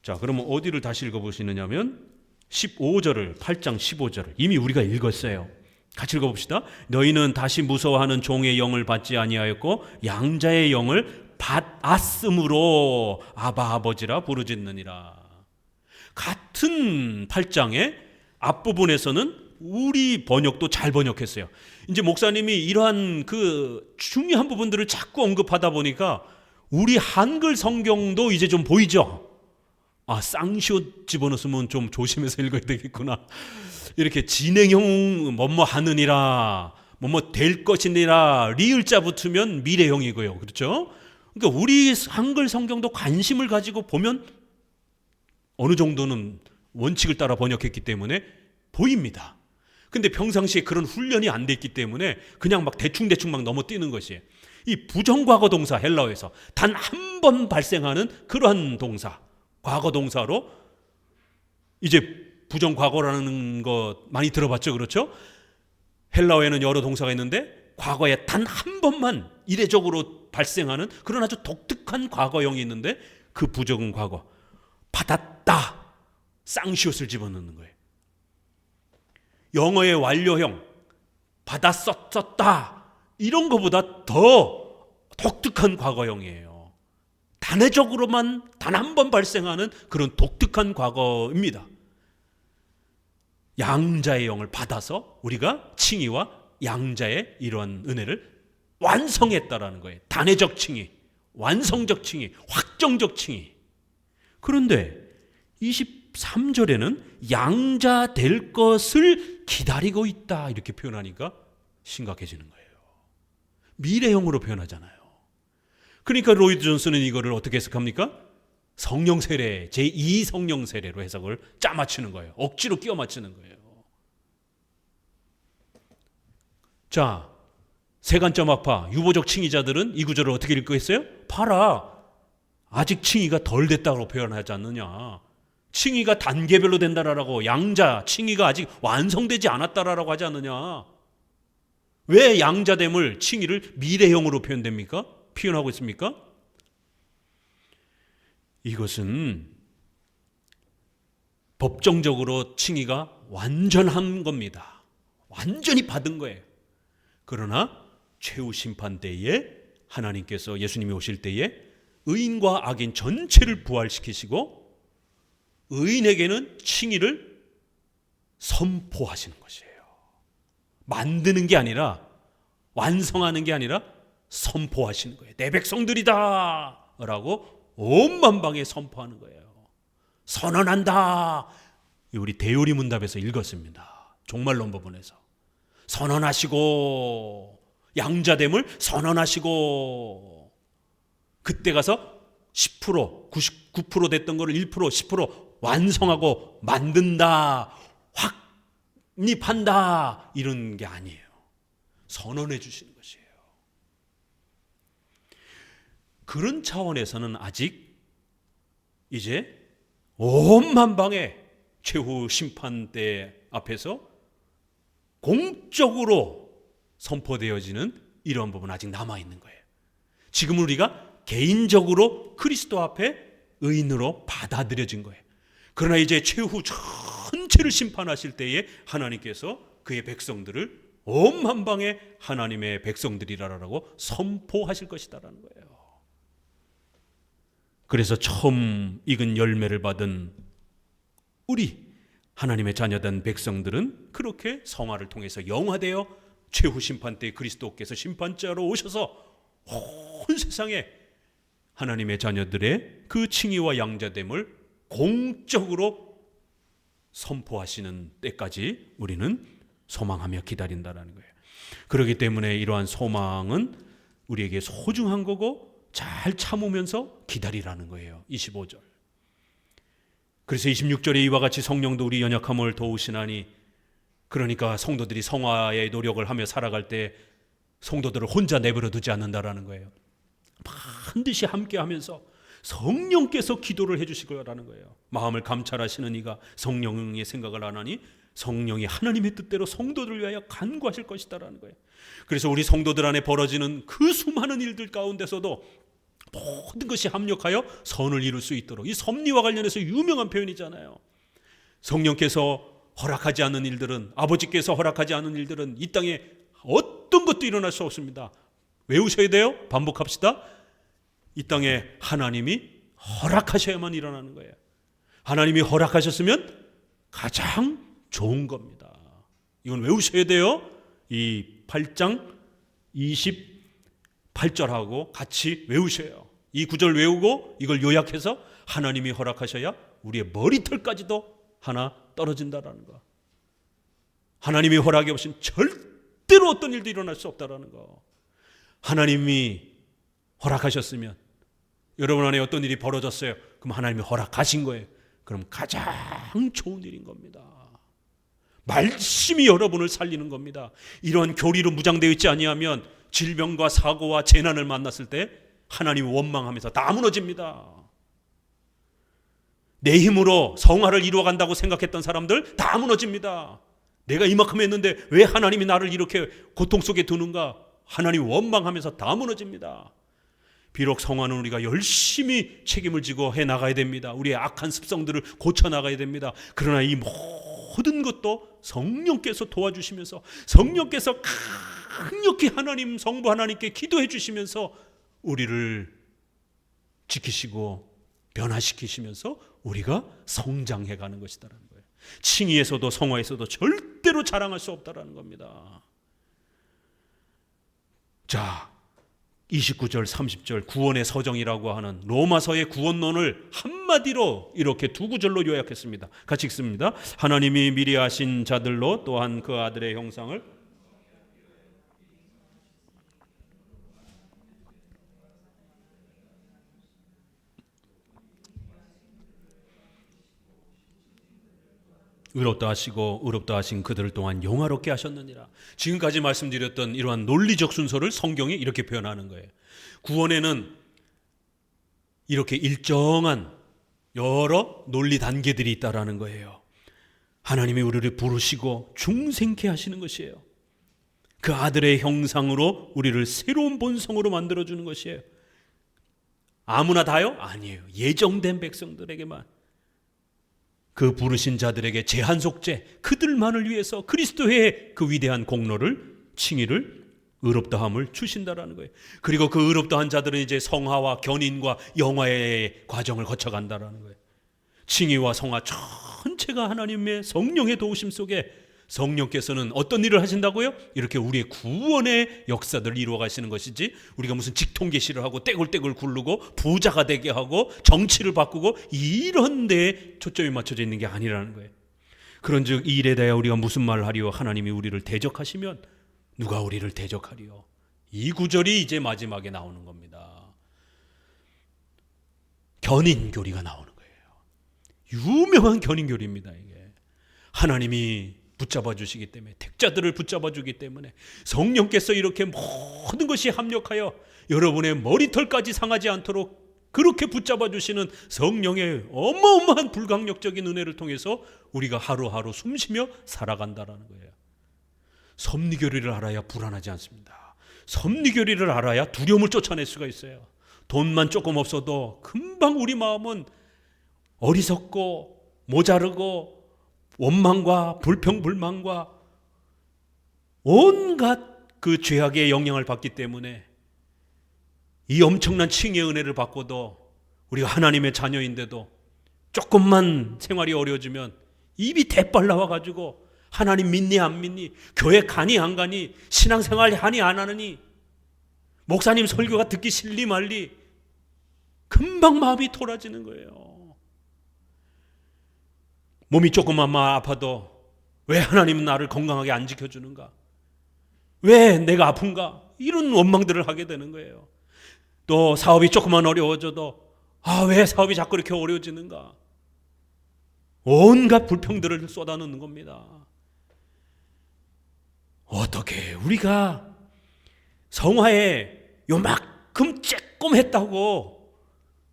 자, 그러면 어디를 다시 읽어보시느냐면 15절을, 8장 15절을 이미 우리가 읽었어요. 같이 읽어봅시다. 너희는 다시 무서워하는 종의 영을 받지 아니하였고 양자의 영을 받았으므로 아바 아버지라 부르짖느니라. 같은 8장의 앞부분에서는 우리 번역도 잘 번역했어요. 이제 목사님이 이러한 그 중요한 부분들을 자꾸 언급하다 보니까 우리 한글 성경도 이제 좀 보이죠? 아, 쌍시옷 집어넣으면 좀 조심해서 읽어야 되겠구나. 이렇게 진행형 뭐뭐 하느니라, 뭐뭐 될 것이니라, 리을자 붙으면 미래형이고요. 그렇죠? 그러니까 우리 한글 성경도 관심을 가지고 보면 어느 정도는 원칙을 따라 번역했기 때문에 보입니다. 근데 평상시에 그런 훈련이 안 돼 있기 때문에 그냥 막 대충 막 넘어뛰는 것이에요. 이 부정과거 동사, 헬라어에서 단 한 번 발생하는 그러한 동사, 과거 동사로, 이제 부정과거라는 것 많이 들어봤죠? 그렇죠? 헬라어에는 여러 동사가 있는데 과거에 단 한 번만 이례적으로 발생하는 그런 아주 독특한 과거형이 있는데 그 부정은 과거. 받았다. 쌍시옷을 집어넣는 거예요. 영어의 완료형. 받았었다. 이런 것보다 더 독특한 과거형이에요. 단회적으로만 단 한 번 발생하는 그런 독특한 과거입니다. 양자의 영을 받아서 우리가 칭의와 양자의 이러한 은혜를 완성했다라는 거예요. 단회적 칭의, 완성적 칭의, 확정적 칭의. 그런데 23절에는 양자 될 것을 기다리고 있다 이렇게 표현하니까 심각해지는 거예요. 미래형으로 표현하잖아요. 그러니까 로이드 존슨은 이거를 어떻게 해석합니까? 성령 세례, 제2 성령 세례로 해석을 짜맞추는 거예요. 억지로 끼워 맞추는 거예요. 자, 세간점 학파, 유보적 칭의자들은 이 구절을 어떻게 읽겠어요? 봐라, 아직 칭의가 덜 됐다고 표현하지 않느냐. 칭의가 단계별로 된다라고, 양자, 칭의가 아직 완성되지 않았다라고 하지 않느냐. 왜 양자됨을, 칭의를 미래형으로 표현하고 있습니까? 이것은 법정적으로 칭의가 완전한 겁니다. 완전히 받은 거예요. 그러나 최후 심판 때에 하나님께서 예수님이 오실 때에 의인과 악인 전체를 부활시키시고 의인에게는 칭의를 선포하시는 것이에요. 만드는 게 아니라, 완성하는 게 아니라 선포하시는 거예요. 내 백성들이다 라고 온 만방에 선포하는 거예요. 선언한다. 우리 대요리 문답에서 읽었습니다. 종말론 부분에서 선언하시고, 양자됨을 선언하시고, 그때 가서 10%, 99% 됐던 거를 1%, 10% 완성하고 만든다, 확립한다, 이런 게 아니에요. 선언해 주시는 것이에요. 그런 차원에서는 아직 이제 온 만방의 최후 심판 때 앞에서 공적으로 선포되어지는 이러한 부분은 아직 남아있는 거예요. 지금 우리가 개인적으로 그리스도 앞에 의인으로 받아들여진 거예요. 그러나 이제 최후 전체를 심판하실 때에 하나님께서 그의 백성들을 온 만방의 하나님의 백성들이라고 선포하실 것이다라는 거예요. 그래서 처음 익은 열매를 받은 우리 하나님의 자녀된 백성들은 그렇게 성화를 통해서 영화되어 최후 심판 때 그리스도께서 심판자로 오셔서 온 세상에 하나님의 자녀들의 그 칭의와 양자됨을 공적으로 선포하시는 때까지 우리는 소망하며 기다린다는 거예요. 그렇기 때문에 이러한 소망은 우리에게 소중한 거고 잘 참으면서 기다리라는 거예요. 25절. 그래서 26절에 이와 같이 성령도 우리 연약함을 도우시나니, 그러니까 성도들이 성화의 노력을 하며 살아갈 때 성도들을 혼자 내버려 두지 않는다라는 거예요. 반드시 함께 하면서 성령께서 기도를 해주실 거라는 거예요. 마음을 감찰하시는 이가 성령의 생각을 안 하니 성령이 하나님의 뜻대로 성도들을 위하여 간구하실 것이다라는 거예요. 그래서 우리 성도들 안에 벌어지는 그 수많은 일들 가운데서도 모든 것이 합력하여 선을 이룰 수 있도록, 이 섭리와 관련해서 유명한 표현이잖아요. 성령께서 허락하지 않는 일들은, 아버지께서 허락하지 않은 일들은 이 땅에 어떤 것도 일어날 수 없습니다. 외우셔야 돼요. 반복합시다. 이 땅에 하나님이 허락하셔야만 일어나는 거예요. 하나님이 허락하셨으면 가장 좋은 겁니다. 이건 외우셔야 돼요. 이 8장 28절하고 같이 외우셔요. 이 구절 외우고 이걸 요약해서 하나님이 허락하셔야 우리의 머리털까지도 하나 떨어진다라는 거. 하나님이 허락이 없이는 절대로 어떤 일도 일어날 수 없다라는 거. 하나님이 허락하셨으면, 여러분 안에 어떤 일이 벌어졌어요. 그럼 하나님이 허락하신 거예요. 그럼 가장 좋은 일인 겁니다. 말씀이 여러분을 살리는 겁니다. 이런 교리로 무장되어 있지 아니하면 질병과 사고와 재난을 만났을 때 하나님이 원망하면서 다 무너집니다. 내 힘으로 성화를 이루어간다고 생각했던 사람들 다 무너집니다. 내가 이만큼 했는데 왜 하나님이 나를 이렇게 고통 속에 두는가? 하나님이 원망하면서 다 무너집니다. 비록 성화는 우리가 열심히 책임을 지고 해나가야 됩니다. 우리의 악한 습성들을 고쳐나가야 됩니다. 그러나 이 모든 것도 성령께서 도와주시면서, 성령께서 강력히 하나님, 성부 하나님께 기도해 주시면서 우리를 지키시고 변화시키시면서 우리가 성장해 가는 것이다라는 거예요. 칭의에서도 성화에서도 절대로 자랑할 수 없다라는 겁니다. 자, 29절 30절 구원의 서정이라고 하는 로마서의 구원론을 한마디로 이렇게 두 구절로 요약했습니다. 같이 읽습니다. 하나님이 미리 하신 자들로 또한 그 아들의 형상을 의롭다 하시고 의롭다 하신 그들을 또한 영화롭게 하셨느니라. 지금까지 말씀드렸던 이러한 논리적 순서를 성경이 이렇게 표현하는 거예요. 구원에는 이렇게 일정한 여러 논리 단계들이 있다라는 거예요. 하나님이 우리를 부르시고 중생케 하시는 것이에요. 그 아들의 형상으로 우리를 새로운 본성으로 만들어주는 것이에요. 아무나 다요? 아니에요. 예정된 백성들에게만. 그 부르신 자들에게 제한속죄, 그들만을 위해서 그리스도의 그 위대한 공로를, 칭의를, 의롭다함을 주신다라는 거예요. 그리고 그 의롭다한 자들은 이제 성화와 견인과 영화의 과정을 거쳐간다라는 거예요. 칭의와 성화 전체가 하나님의 성령의 도우심 속에 성령께서는 어떤 일을 하신다고요? 이렇게 우리의 구원의 역사들을 이루어 가시는 것이지, 우리가 무슨 직통계시를 하고 떼굴떼굴 굴르고 부자가 되게 하고 정치를 바꾸고 이런 데에 초점이 맞춰져 있는 게 아니라는 거예요. 그런즉 이 일에 대하여 우리가 무슨 말을 하리요? 하나님이 우리를 대적하시면 누가 우리를 대적하리요? 이 구절이 이제 마지막에 나오는 겁니다. 견인교리가 나오는 거예요. 유명한 견인교리입니다. 이게 하나님이 붙잡아 주시기 때문에, 택자들을 붙잡아 주기 때문에 성령께서 이렇게 모든 것이 합력하여 여러분의 머리털까지 상하지 않도록 그렇게 붙잡아 주시는 성령의 어마어마한 불강력적인 은혜를 통해서 우리가 하루하루 숨쉬며 살아간다라는 거예요. 섭리교리를 알아야 불안하지 않습니다. 섭리교리를 알아야 두려움을 쫓아낼 수가 있어요. 돈만 조금 없어도 금방 우리 마음은 어리석고 모자르고 원망과 불평불만과 온갖 그 죄악의 영향을 받기 때문에 이 엄청난 칭의의 은혜를 받고도 우리가 하나님의 자녀인데도 조금만 생활이 어려워지면 입이 대빨 나와가지고 하나님 믿니 안 믿니, 교회 가니 안 가니, 신앙생활 하니 안 하느니, 목사님 설교가 듣기 싫니 말리, 금방 마음이 돌아지는 거예요. 몸이 조금만 아파도 왜 하나님은 나를 건강하게 안 지켜주는가? 왜 내가 아픈가? 이런 원망들을 하게 되는 거예요. 또 사업이 조금만 어려워져도 왜 사업이 자꾸 이렇게 어려워지는가? 온갖 불평들을 쏟아놓는 겁니다. 어떻게 우리가 성화에 요만큼 쬐꼼했다고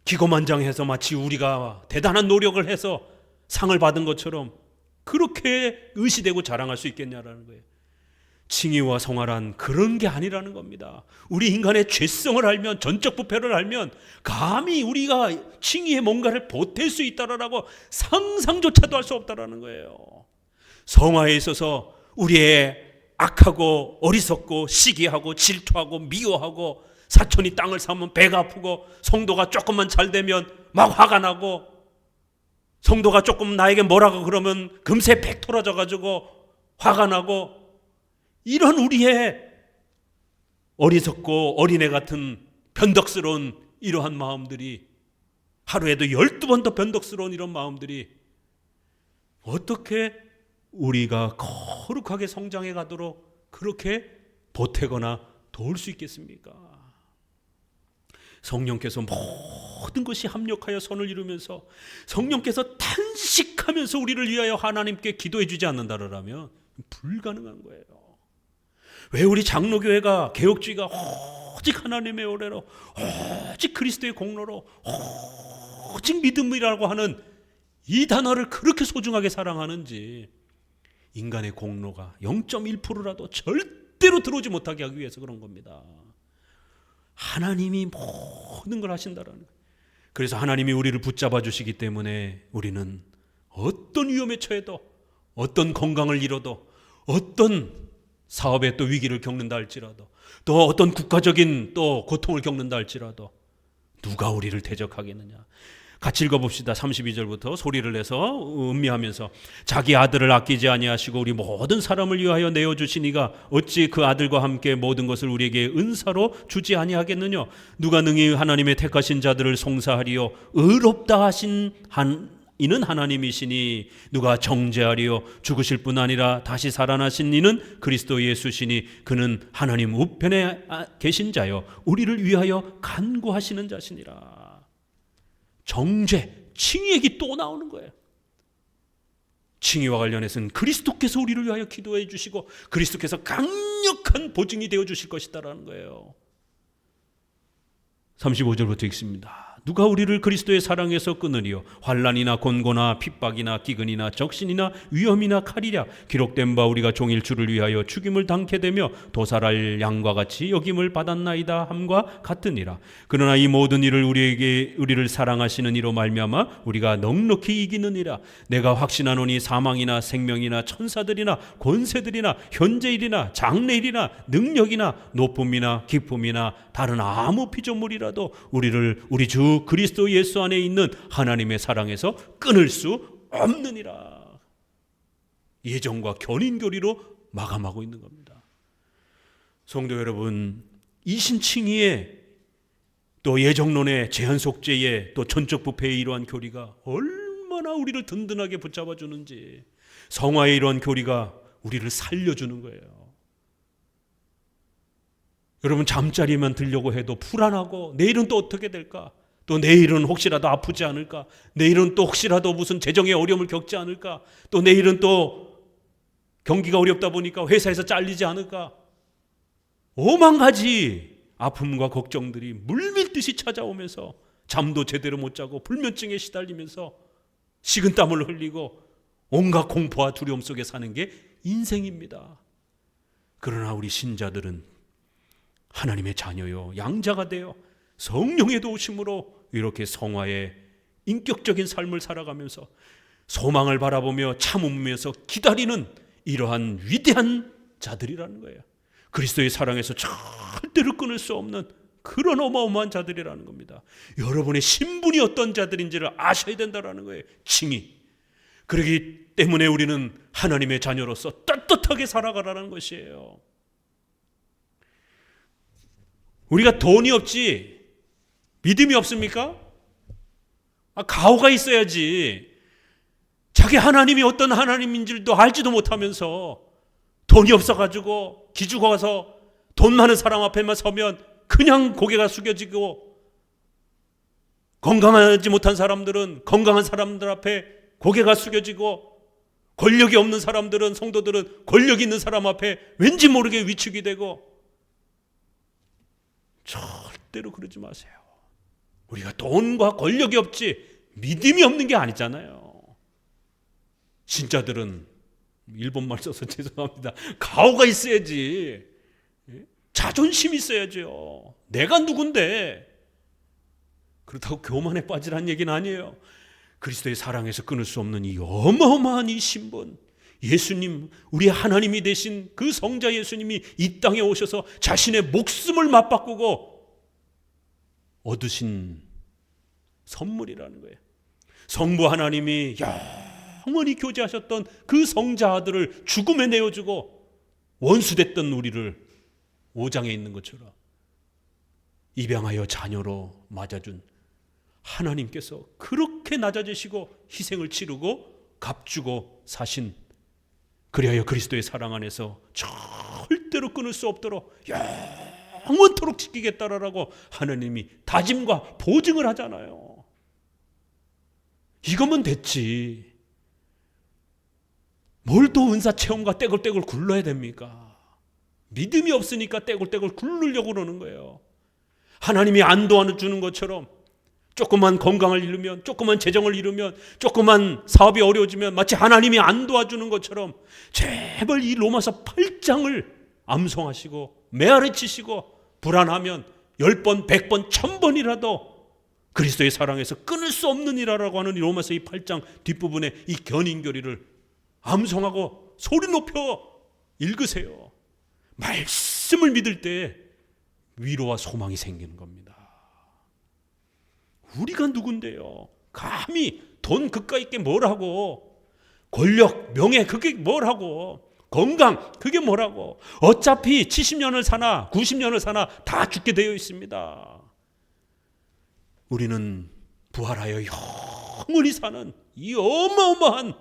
기고만장해서 마치 우리가 대단한 노력을 해서 상을 받은 것처럼 그렇게 의시되고 자랑할 수 있겠냐라는 거예요. 칭의와 성화란 그런 게 아니라는 겁니다. 우리 인간의 죄성을 알면, 전적 부패를 알면 감히 우리가 칭의에 뭔가를 보탤 수 있다라고 상상조차도 할 수 없다라는 거예요. 성화에 있어서 우리의 악하고 어리석고 시기하고 질투하고 미워하고, 사촌이 땅을 사면 배가 아프고, 성도가 조금만 잘 되면 막 화가 나고, 성도가 조금 나에게 뭐라고 그러면 금세 팩 토라져가지고 화가 나고, 이런 우리의 어리석고 어린애 같은 변덕스러운 이러한 마음들이, 하루에도 12번 더 변덕스러운 이런 마음들이 어떻게 우리가 거룩하게 성장해 가도록 그렇게 보태거나 도울 수 있겠습니까? 성령께서 모든 것이 합력하여 선을 이루면서 성령께서 탄식하면서 우리를 위하여 하나님께 기도해 주지 않는다라면 불가능한 거예요. 왜 우리 장로교회가, 개혁주의가 오직 하나님의 은혜로, 오직 그리스도의 공로로, 오직 믿음이라고 하는 이 단어를 그렇게 소중하게 사랑하는지, 인간의 공로가 0.1%라도 절대로 들어오지 못하게 하기 위해서 그런 겁니다. 하나님이 모든 걸 하신다라는 거예요. 그래서 하나님이 우리를 붙잡아 주시기 때문에 우리는 어떤 위험에 처해도, 어떤 건강을 잃어도, 어떤 사업에 또 위기를 겪는다 할지라도, 또 어떤 국가적인 또 고통을 겪는다 할지라도 누가 우리를 대적하겠느냐? 같이 읽어봅시다. 32절부터 소리를 내서 음미하면서 자기 아들을 아끼지 아니하시고 우리 모든 사람을 위하여 내어주시니가 어찌 그 아들과 함께 모든 것을 우리에게 은사로 주지 아니하겠느냐. 누가 능히 하나님의 택하신 자들을 송사하리요 의롭다 하신 이는 하나님이시니 누가 정죄하리요 죽으실 뿐 아니라 다시 살아나신 이는 그리스도 예수시니 그는 하나님 우편에 계신 자요 우리를 위하여 간구하시는 자시니라. 정죄, 칭의 얘기 또 나오는 거예요. 칭의와 관련해서는 그리스도께서 우리를 위하여 기도해 주시고 그리스도께서 강력한 보증이 되어 주실 것이다라는 거예요. 35절부터 읽습니다. 누가 우리를 그리스도의 사랑에서 끊으리요 환난이나 곤고나 핍박이나 기근이나 적신이나 위험이나 칼이랴. 기록된 바 우리가 종일 주를 위하여 죽임을 당케 되며 도살할 양과 같이 여김을 받았나이다 함과 같으니라. 그러나 이 모든 일을 우리를 사랑하시는 이로 말미암아 우리가 넉넉히 이기느니라. 내가 확신하노니 사망이나 생명이나 천사들이나 권세들이나 현재일이나 장래일이나 능력이나 높음이나 깊음이나 다른 아무 피조물이라도 우리를 우리 주 그리스도 예수 안에 있는 하나님의 사랑에서 끊을 수 없느니라. 예정과 견인교리로 마감하고 있는 겁니다. 성도 여러분, 이신칭의의 또 예정론의 제한속죄의 또 전적부패의 이러한 교리가 얼마나 우리를 든든하게 붙잡아 주는지, 성화의 이러한 교리가 우리를 살려주는 거예요. 여러분, 잠자리만 들려고 해도 불안하고 내일은 또 어떻게 될까? 또 내일은 혹시라도 아프지 않을까? 내일은 또 혹시라도 무슨 재정의 어려움을 겪지 않을까? 또 내일은 또 경기가 어렵다 보니까 회사에서 잘리지 않을까? 오만 가지 아픔과 걱정들이 물밀듯이 찾아오면서 잠도 제대로 못 자고 불면증에 시달리면서 식은땀을 흘리고 온갖 공포와 두려움 속에 사는 게 인생입니다. 그러나 우리 신자들은 하나님의 자녀요 양자가 되어 성령의 도우심으로 이렇게 성화의 인격적인 삶을 살아가면서 소망을 바라보며 참으면서 기다리는 이러한 위대한 자들이라는 거예요. 그리스도의 사랑에서 절대로 끊을 수 없는 그런 어마어마한 자들이라는 겁니다. 여러분의 신분이 어떤 자들인지를 아셔야 된다는 거예요. 칭의. 그렇기 때문에 우리는 하나님의 자녀로서 떳떳하게 살아가라는 것이에요. 우리가 돈이 없지 믿음이 없습니까? 가오가 있어야지. 자기 하나님이 어떤 하나님인지도 알지도 못하면서 돈이 없어가지고 기죽어 가서 돈 많은 사람 앞에만 서면 그냥 고개가 숙여지고, 건강하지 못한 사람들은 건강한 사람들 앞에 고개가 숙여지고, 권력이 없는 사람들은, 성도들은 권력 있는 사람 앞에 왠지 모르게 위축이 되고. 절대로 그러지 마세요. 우리가 돈과 권력이 없지 믿음이 없는 게 아니잖아요. 신자들은, 일본말 써서 죄송합니다, 가오가 있어야지. 자존심이 있어야죠. 내가 누군데. 그렇다고 교만에 빠지라는 얘기는 아니에요. 그리스도의 사랑에서 끊을 수 없는 이 어마어마한 이 신분, 예수님, 우리 하나님이 되신 그 성자 예수님이 이 땅에 오셔서 자신의 목숨을 맞바꾸고 얻으신 선물이라는 거예요. 성부 하나님이 영원히 교제하셨던 그 성자 아들을 죽음에 내어주고 원수됐던 우리를 5장에 있는 것처럼 입양하여 자녀로 맞아준 하나님께서 그렇게 낮아지시고 희생을 치르고 값주고 사신, 그리하여 그리스도의 사랑 안에서 절대로 끊을 수 없도록 영원토록 지키겠다라고 하나님이 다짐과 보증을 하잖아요. 이거면 됐지. 뭘 또 은사 체험과 떼굴떼굴 굴러야 됩니까? 믿음이 없으니까 떼굴떼굴 굴르려고 그러는 거예요. 하나님이 안 도와주는 것처럼 조금만 건강을 잃으면, 조금만 재정을 잃으면, 조금만 사업이 어려워지면 마치 하나님이 안 도와주는 것처럼 제발 이 로마서 8장을 암송하시고 메아리치시고 불안하면 10번, 100번, 1000번이라도 그리스도의 사랑에서 끊을 수 없는 이라라고 하는 이 로마서 이 8장 뒷부분에 이 견인교리를 암송하고 소리 높여 읽으세요. 말씀을 믿을 때 위로와 소망이 생기는 겁니다. 우리가 누군데요? 감히 돈 그까 있게 뭘 하고, 권력, 명예 그게 뭘 하고, 건강 그게 뭐라고. 어차피 70년을 사나 90년을 사나 다 죽게 되어 있습니다. 우리는 부활하여 영원히 사는 이 어마어마한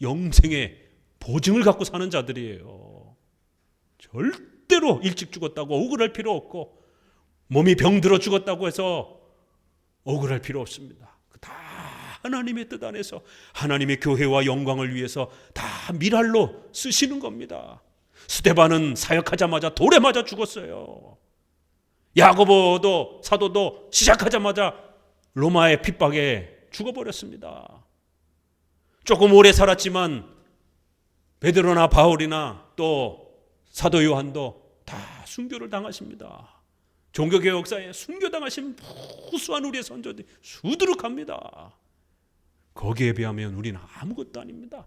영생의 보증을 갖고 사는 자들이에요. 절대로 일찍 죽었다고 억울할 필요 없고, 몸이 병들어 죽었다고 해서 억울할 필요 없습니다. 다 하나님의 뜻 안에서 하나님의 교회와 영광을 위해서 다 미랄로 쓰시는 겁니다. 스데반은 사역하자마자 돌에 맞아 죽었어요. 야고보도 사도도 시작하자마자 로마의 핍박에 죽어버렸습니다. 조금 오래 살았지만 베드로나 바울이나 또 사도 요한도 다 순교를 당하십니다. 종교개혁 역사에 순교당하신 무수한 우리의 선조들이 수두룩합니다. 거기에 비하면 우리는 아무것도 아닙니다.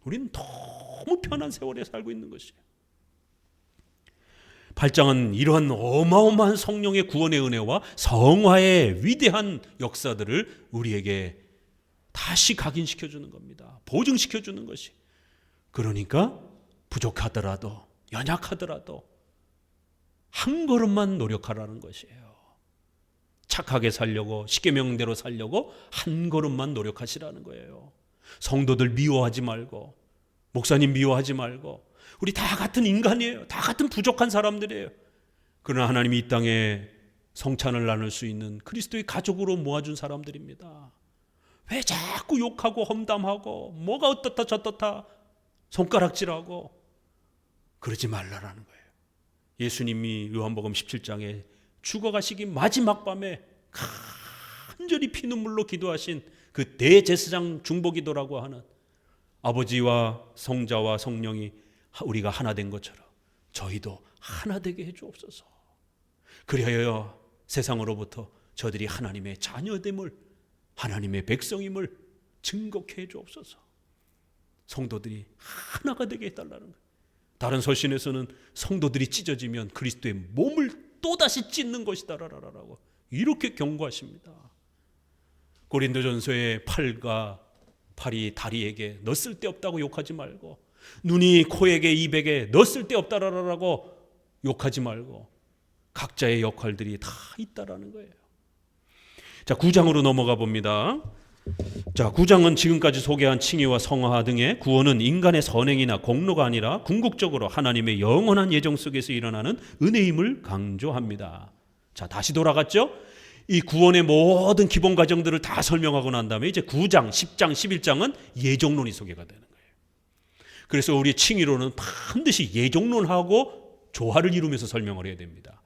우리는 너무 편한 세월에 살고 있는 것이에요. 8장은 이러한 어마어마한 성령의 구원의 은혜와 성화의 위대한 역사들을 우리에게 다시 각인시켜주는 겁니다. 보증시켜주는 것이. 그러니까 부족하더라도, 연약하더라도 한 걸음만 노력하라는 것이에요. 착하게 살려고, 십계명대로 살려고 한 걸음만 노력하시라는 거예요. 성도들 미워하지 말고, 목사님 미워하지 말고, 우리 다 같은 인간이에요. 다 같은 부족한 사람들이에요. 그러나 하나님이 이 땅에 성찬을 나눌 수 있는 그리스도의 가족으로 모아준 사람들입니다. 왜 자꾸 욕하고 험담하고 뭐가 어떻다 저떻다 손가락질하고 그러지 말라라는 거예요. 예수님이 요한복음 17장에 죽어가시기 마지막 밤에 간절히 피눈물로 기도하신 그 대제사장 중보기도라고 하는 아버지와 성자와 성령이 우리가 하나 된 것처럼 저희도 하나 되게 해주옵소서. 그리하여 세상으로부터 저들이 하나님의 자녀됨을, 하나님의 백성임을 증거케 해주옵소서. 성도들이 하나가 되게 해달라는 거예요. 다른 서신에서는 성도들이 찢어지면 그리스도의 몸을 또다시 찢는 것이다라고 이렇게 경고하십니다. 고린도전서의 팔이 다리에게 너 쓸데없다고 욕하지 말고, 눈이 코에게 입에게 너 쓸데없다라고 욕하지 말고, 각자의 역할들이 다 있다라는 거예요. 자, 9장으로 넘어가 봅니다. 자, 9장은 지금까지 소개한 칭의와 성화 등의 구원은 인간의 선행이나 공로가 아니라 궁극적으로 하나님의 영원한 예정 속에서 일어나는 은혜임을 강조합니다. 자, 다시 돌아갔죠? 이 구원의 모든 기본 과정들을 다 설명하고 난 다음에 이제 9장, 10장, 11장은 예정론이 소개가 되는 거예요. 그래서 우리 칭의론은 반드시 예정론하고 조화를 이루면서 설명을 해야 됩니다.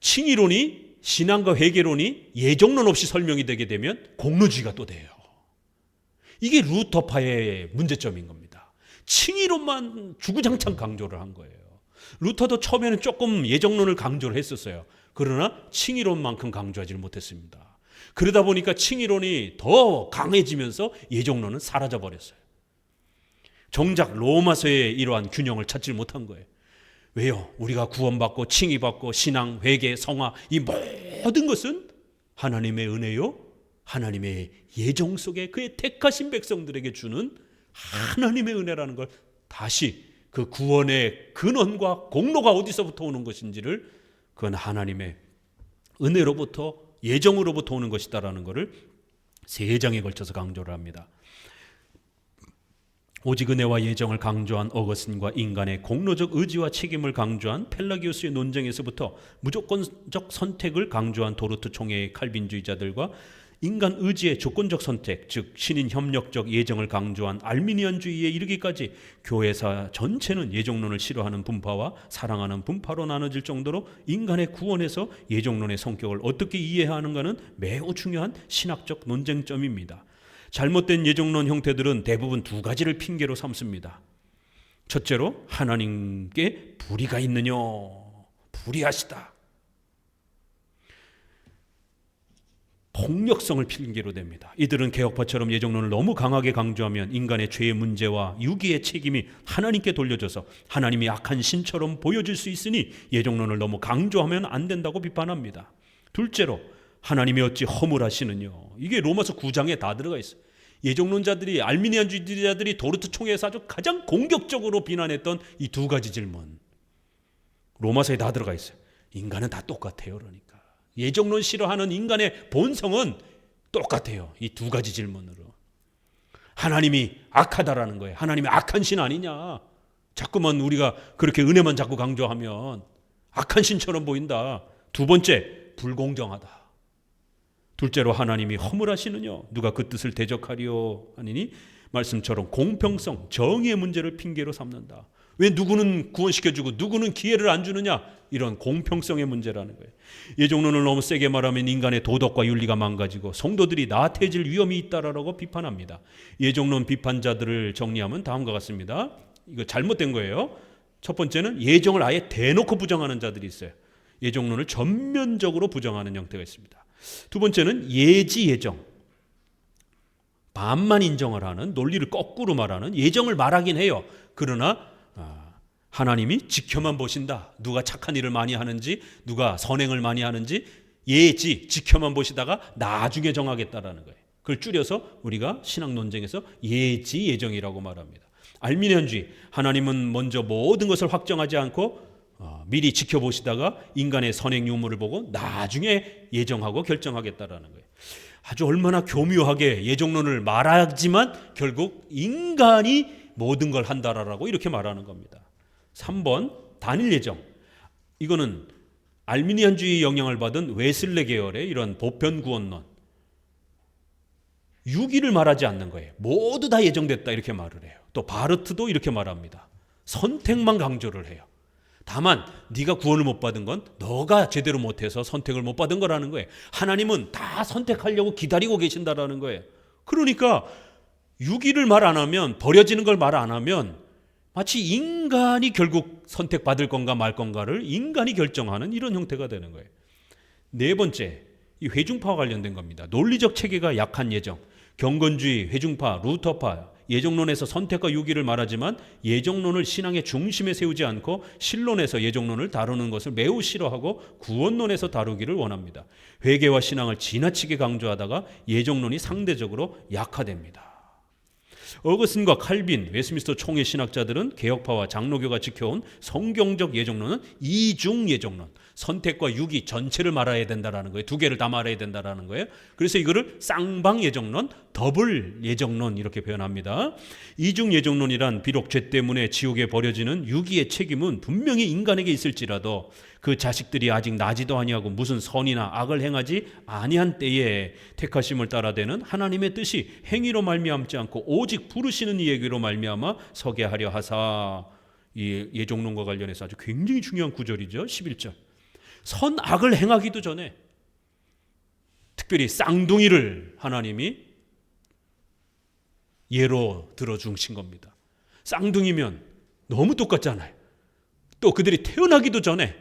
칭의론이, 신앙과 회개론이 예정론 없이 설명이 되게 되면 공로주의가 또 돼요. 이게 루터파의 문제점인 겁니다. 칭의론만 주구장창 강조를 한 거예요. 루터도 처음에는 조금 예정론을 강조를 했었어요. 그러나 칭의론만큼 강조하지 못했습니다. 그러다 보니까 칭의론이 더 강해지면서 예정론은 사라져버렸어요. 정작 로마서의 이러한 균형을 찾지 못한 거예요. 왜요? 우리가 구원받고 칭의받고 신앙, 회개, 성화, 이 모든 것은 하나님의 은혜요, 하나님의 예정 속에 그의 택하신 백성들에게 주는 하나님의 은혜라는 걸 다시 그 구원의 근원과 공로가 어디서부터 오는 것인지를, 그건 하나님의 은혜로부터, 예정으로부터 오는 것이다라는 것을 3장에 걸쳐서 강조를 합니다. 오직 은혜와 예정을 강조한 어거스틴과 인간의 공로적 의지와 책임을 강조한 펠라기우스의 논쟁에서부터 무조건적 선택을 강조한 도르트 총회의 칼빈주의자들과 인간 의지의 조건적 선택, 즉 신인 협력적 예정을 강조한 알미니안주의에 이르기까지 교회사 전체는 예정론을 싫어하는 분파와 사랑하는 분파로 나눠질 정도로 인간의 구원에서 예정론의 성격을 어떻게 이해해야 하는가는 매우 중요한 신학적 논쟁점입니다. 잘못된 예정론 형태들은 대부분 2가지를 핑계로 삼습니다. 첫째로 하나님께 불의가 있느냐, 불의하시다. 폭력성을 핑계로 댑니다. 이들은 개혁파처럼 예정론을 너무 강하게 강조하면 인간의 죄의 문제와 유기의 책임이 하나님께 돌려져서 하나님이 악한 신처럼 보여질 수 있으니 예정론을 너무 강조하면 안 된다고 비판합니다. 둘째로 하나님이 어찌 허물하시느뇨. 이게 로마서 9장에 다 들어가 있어요. 예정론자들이, 알미니안주의자들이 도르트 총회에서 아주 가장 공격적으로 비난했던 이 두 가지 질문, 로마서에 다 들어가 있어요. 인간은 다 똑같아요. 그러니까 예정론 싫어하는 인간의 본성은 똑같아요. 이 두 가지 질문으로. 하나님이 악하다라는 거예요. 하나님이 악한 신 아니냐. 자꾸만 우리가 그렇게 은혜만 자꾸 강조하면 악한 신처럼 보인다. 두 번째, 불공정하다. 둘째로, 하나님이 허물하시느냐. 누가 그 뜻을 대적하리요 하니니 말씀처럼 공평성, 정의의 문제를 핑계로 삼는다. 왜 누구는 구원시켜주고 누구는 기회를 안 주느냐. 이런 공평성의 문제라는 거예요. 예정론을 너무 세게 말하면 인간의 도덕과 윤리가 망가지고 성도들이 나태해질 위험이 있다라고 비판합니다. 예정론 비판자들을 정리하면 다음과 같습니다. 이거 잘못된 거예요. 첫 번째는 예정을 아예 대놓고 부정하는 자들이 있어요. 예정론을 전면적으로 부정하는 형태가 있습니다. 두 번째는 예지예정, 반만 인정을 하는, 논리를 거꾸로 말하는, 예정을 말하긴 해요. 그러나 하나님이 지켜만 보신다. 누가 착한 일을 많이 하는지, 누가 선행을 많이 하는지 지켜만 보시다가 나중에 정하겠다라는 거예요. 그걸 줄여서 우리가 신학 논쟁에서 예정이라고 말합니다. 알미니안주의, 하나님은 먼저 모든 것을 확정하지 않고 미리 지켜보시다가 인간의 선행 유무를 보고 나중에 예정하고 결정하겠다라는 거예요. 아주 얼마나 교묘하게 예정론을 말하지만 결국 인간이 모든 걸 한다라고 이렇게 말하는 겁니다. 3번, 단일 예정. 이거는 알미니안주의 영향을 받은 웨슬레 계열의 이런 보편 구원론. 유기를 말하지 않는 거예요. 모두 다 예정됐다 이렇게 말을 해요. 또 바르트도 이렇게 말합니다. 선택만 강조를 해요. 다만 네가 구원을 못 받은 건 너가 제대로 못해서 선택을 못 받은 거라는 거예요. 하나님은 다 선택하려고 기다리고 계신다라는 거예요. 그러니까 유기를 말 안 하면, 버려지는 걸 말 안 하면 마치 인간이 결국 선택받을 건가 말 건가를 인간이 결정하는 이런 형태가 되는 거예요. 네 번째, 이 회중파와 관련된 겁니다. 논리적 체계가 약한 예정. 경건주의, 회중파, 루터파, 예정론에서 선택과 유기를 말하지만 예정론을 신앙의 중심에 세우지 않고 신론에서 예정론을 다루는 것을 매우 싫어하고 구원론에서 다루기를 원합니다. 회개와 신앙을 지나치게 강조하다가 예정론이 상대적으로 약화됩니다. 어거스틴과 칼빈, 웨스민스터 총회 신학자들은 개혁파와 장로교가 지켜온 성경적 예정론은 이중 예정론, 선택과 유기 전체를 말해야 된다라는 거예요. 두 개를 다 말해야 된다라는 거예요. 그래서 이거를 쌍방 예정론, 더블 예정론 이렇게 표현합니다. 이중 예정론이란 비록 죄 때문에 지옥에 버려지는 유기의 책임은 분명히 인간에게 있을지라도 그 자식들이 아직 나지도 아니하고 무슨 선이나 악을 행하지 아니한 때에 택하심을 따라되는 하나님의 뜻이 행위로 말미암지 않고 오직 부르시는 이에게로 말미암아 서게 하려 하사. 이 예정론과 관련해서 아주 굉장히 중요한 구절이죠. 11절. 선악을 행하기도 전에 특별히 쌍둥이를 하나님이 예로 들어주신 겁니다. 쌍둥이면 너무 똑같잖아요. 또 그들이 태어나기도 전에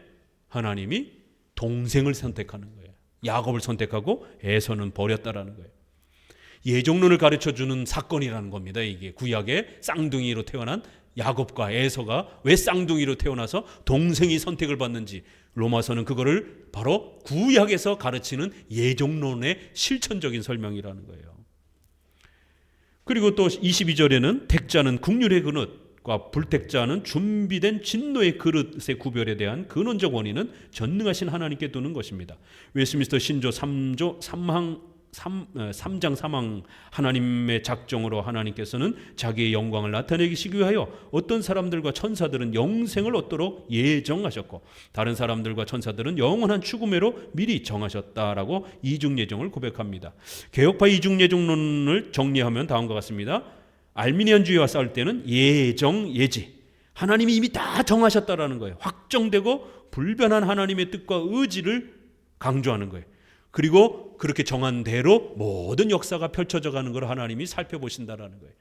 하나님이 동생을 선택하는 거예요. 야곱을 선택하고 에서는 버렸다라는 거예요. 예정론을 가르쳐주는 사건이라는 겁니다. 이게 구약의 쌍둥이로 태어난 야곱과 에서가 왜 쌍둥이로 태어나서 동생이 선택을 받는지, 로마서는 그거를 바로 구약에서 가르치는 예정론의 실천적인 설명이라는 거예요. 그리고 또 22절에는 택자는 국률의 그릇과 불택자는 준비된 진노의 그릇의 구별에 대한 근원적 원인은 전능하신 하나님께 두는 것입니다. 웨스민스터 신조 3장 3항, 하나님의 작정으로 하나님께서는 자기의 영광을 나타내시기 위하여 어떤 사람들과 천사들은 영생을 얻도록 예정하셨고 다른 사람들과 천사들은 영원한 죽음으로 미리 정하셨다라고 이중예정을 고백합니다. 개혁파 이중예정론을 정리하면 다음과 같습니다. 알미니안주의와 싸울 때는 예정, 예지, 하나님이 이미 다 정하셨다라는 거예요. 확정되고 불변한 하나님의 뜻과 의지를 강조하는 거예요. 그리고 그렇게 정한 대로 모든 역사가 펼쳐져 가는 걸 하나님이 살펴보신다라는 거예요.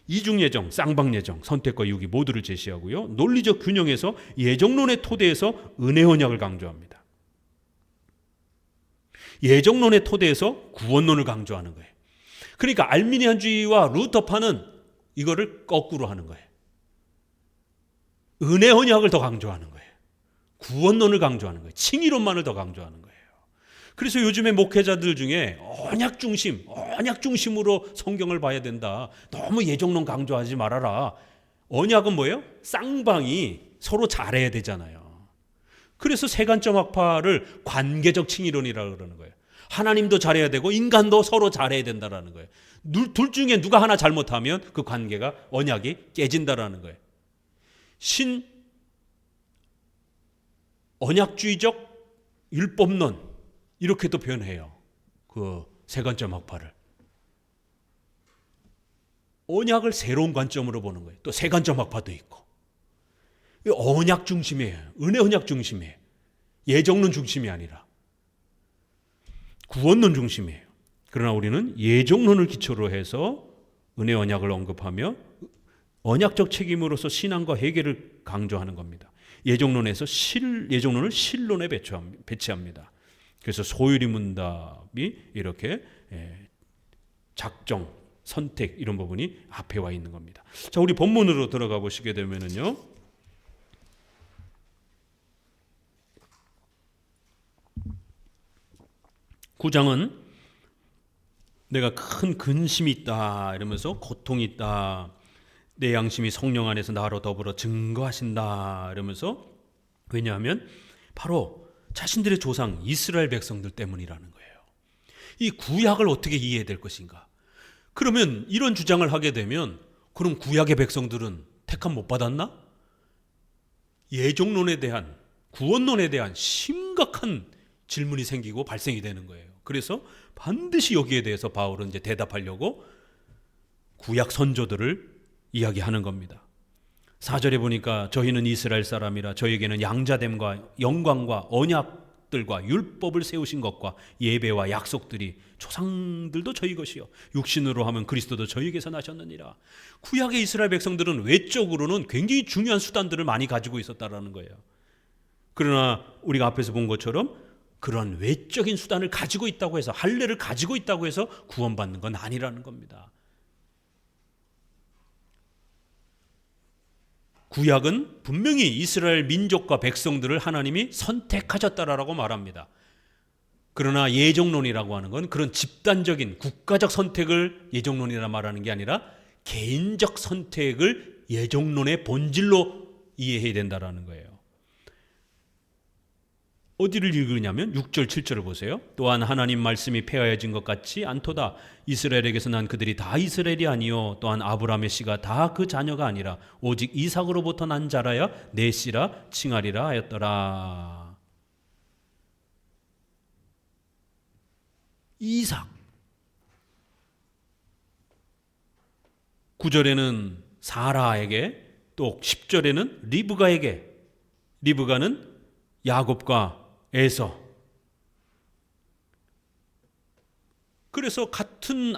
이중예정, 쌍방예정, 선택과 유기 모두를 제시하고요. 논리적 균형에서 예정론의 토대에서 은혜 언약을 강조합니다. 예정론의 토대에서 구원론을 강조하는 거예요. 그러니까 알미니안주의와 루터파는 이거를 거꾸로 하는 거예요. 은혜 언약을 더 강조하는 거예요. 구원론을 강조하는 거예요. 칭의론만을 더 강조하는 거예요. 그래서 요즘에 목회자들 중에 언약 중심으로 성경을 봐야 된다. 너무 예정론 강조하지 말아라. 언약은 뭐예요? 쌍방이 서로 잘해야 되잖아요. 그래서 세간점 학파를 관계적 칭의론이라고 그러는 거예요. 하나님도 잘해야 되고 인간도 서로 잘해야 된다라는 거예요. 둘 중에 누가 하나 잘못하면 그 관계가 언약이 깨진다라는 거예요. 언약주의적 율법론 이렇게도 표현해요. 그 세간점 학파를. 언약을 새로운 관점으로 보는 거예요. 또 세간점 학파도 있고. 언약 중심이에요. 은혜 언약 중심이에요. 예정론 중심이 아니라 구원론 중심이에요. 그러나 우리는 예정론을 기초로 해서 은혜 언약을 언급하며 언약적 책임으로서 신앙과 회개를 강조하는 겁니다. 예정론을 신론에 배치합니다. 그래서 소유리 문답이 이렇게 작정, 선택 이런 부분이 앞에 와 있는 겁니다. 자, 우리 본문으로 들어가 보시게 되면은요. 9장은 내가 큰 근심이 있다 이러면서 고통이 있다. 내 양심이 성령 안에서 나로 더불어 증거하신다 이러면서 왜냐하면 바로 자신들의 조상 이스라엘 백성들 때문이라는 거예요. 이 구약을 어떻게 이해해야 될 것인가? 그러면 이런 주장을 하게 되면 그럼 구약의 백성들은 택함 못 받았나? 예정론에 대한 구원론에 대한 심각한 질문이 생기고 발생이 되는 거예요. 그래서 반드시 여기에 대해서 바울은 이제 대답하려고 구약 선조들을 이야기하는 겁니다. 4절에 보니까 저희는 이스라엘 사람이라 저에게는 양자됨과 영광과 언약들과 율법을 세우신 것과 예배와 약속들이 조상들도 저희 것이요 육신으로 하면 그리스도도 저희에게서 나셨느니라. 구약의 이스라엘 백성들은 외적으로는 굉장히 중요한 수단들을 많이 가지고 있었다라는 거예요. 그러나 우리가 앞에서 본 것처럼 그런 외적인 수단을 가지고 있다고 해서 할례를 가지고 있다고 해서 구원받는 건 아니라는 겁니다. 구약은 분명히 이스라엘 민족과 백성들을 하나님이 선택하셨다라고 말합니다. 그러나 예정론이라고 하는 건 그런 집단적인 국가적 선택을 예정론이라 말하는 게 아니라 개인적 선택을 예정론의 본질로 이해해야 된다라는 거예요. 어디를 읽으냐면 6절 7절을 보세요. 또한 하나님 말씀이 폐하여진 것 같지 않도다. 이스라엘에게서 난 그들이 다 이스라엘이 아니요 또한 아브라함의 씨가 다 그 자녀가 아니라 오직 이삭으로부터 난 자라야 내 씨라 칭하리라 하였더라. 이삭 9절에는 사라에게 또 10절에는 리브가에게 리브가는 야곱과 에서 그래서 같은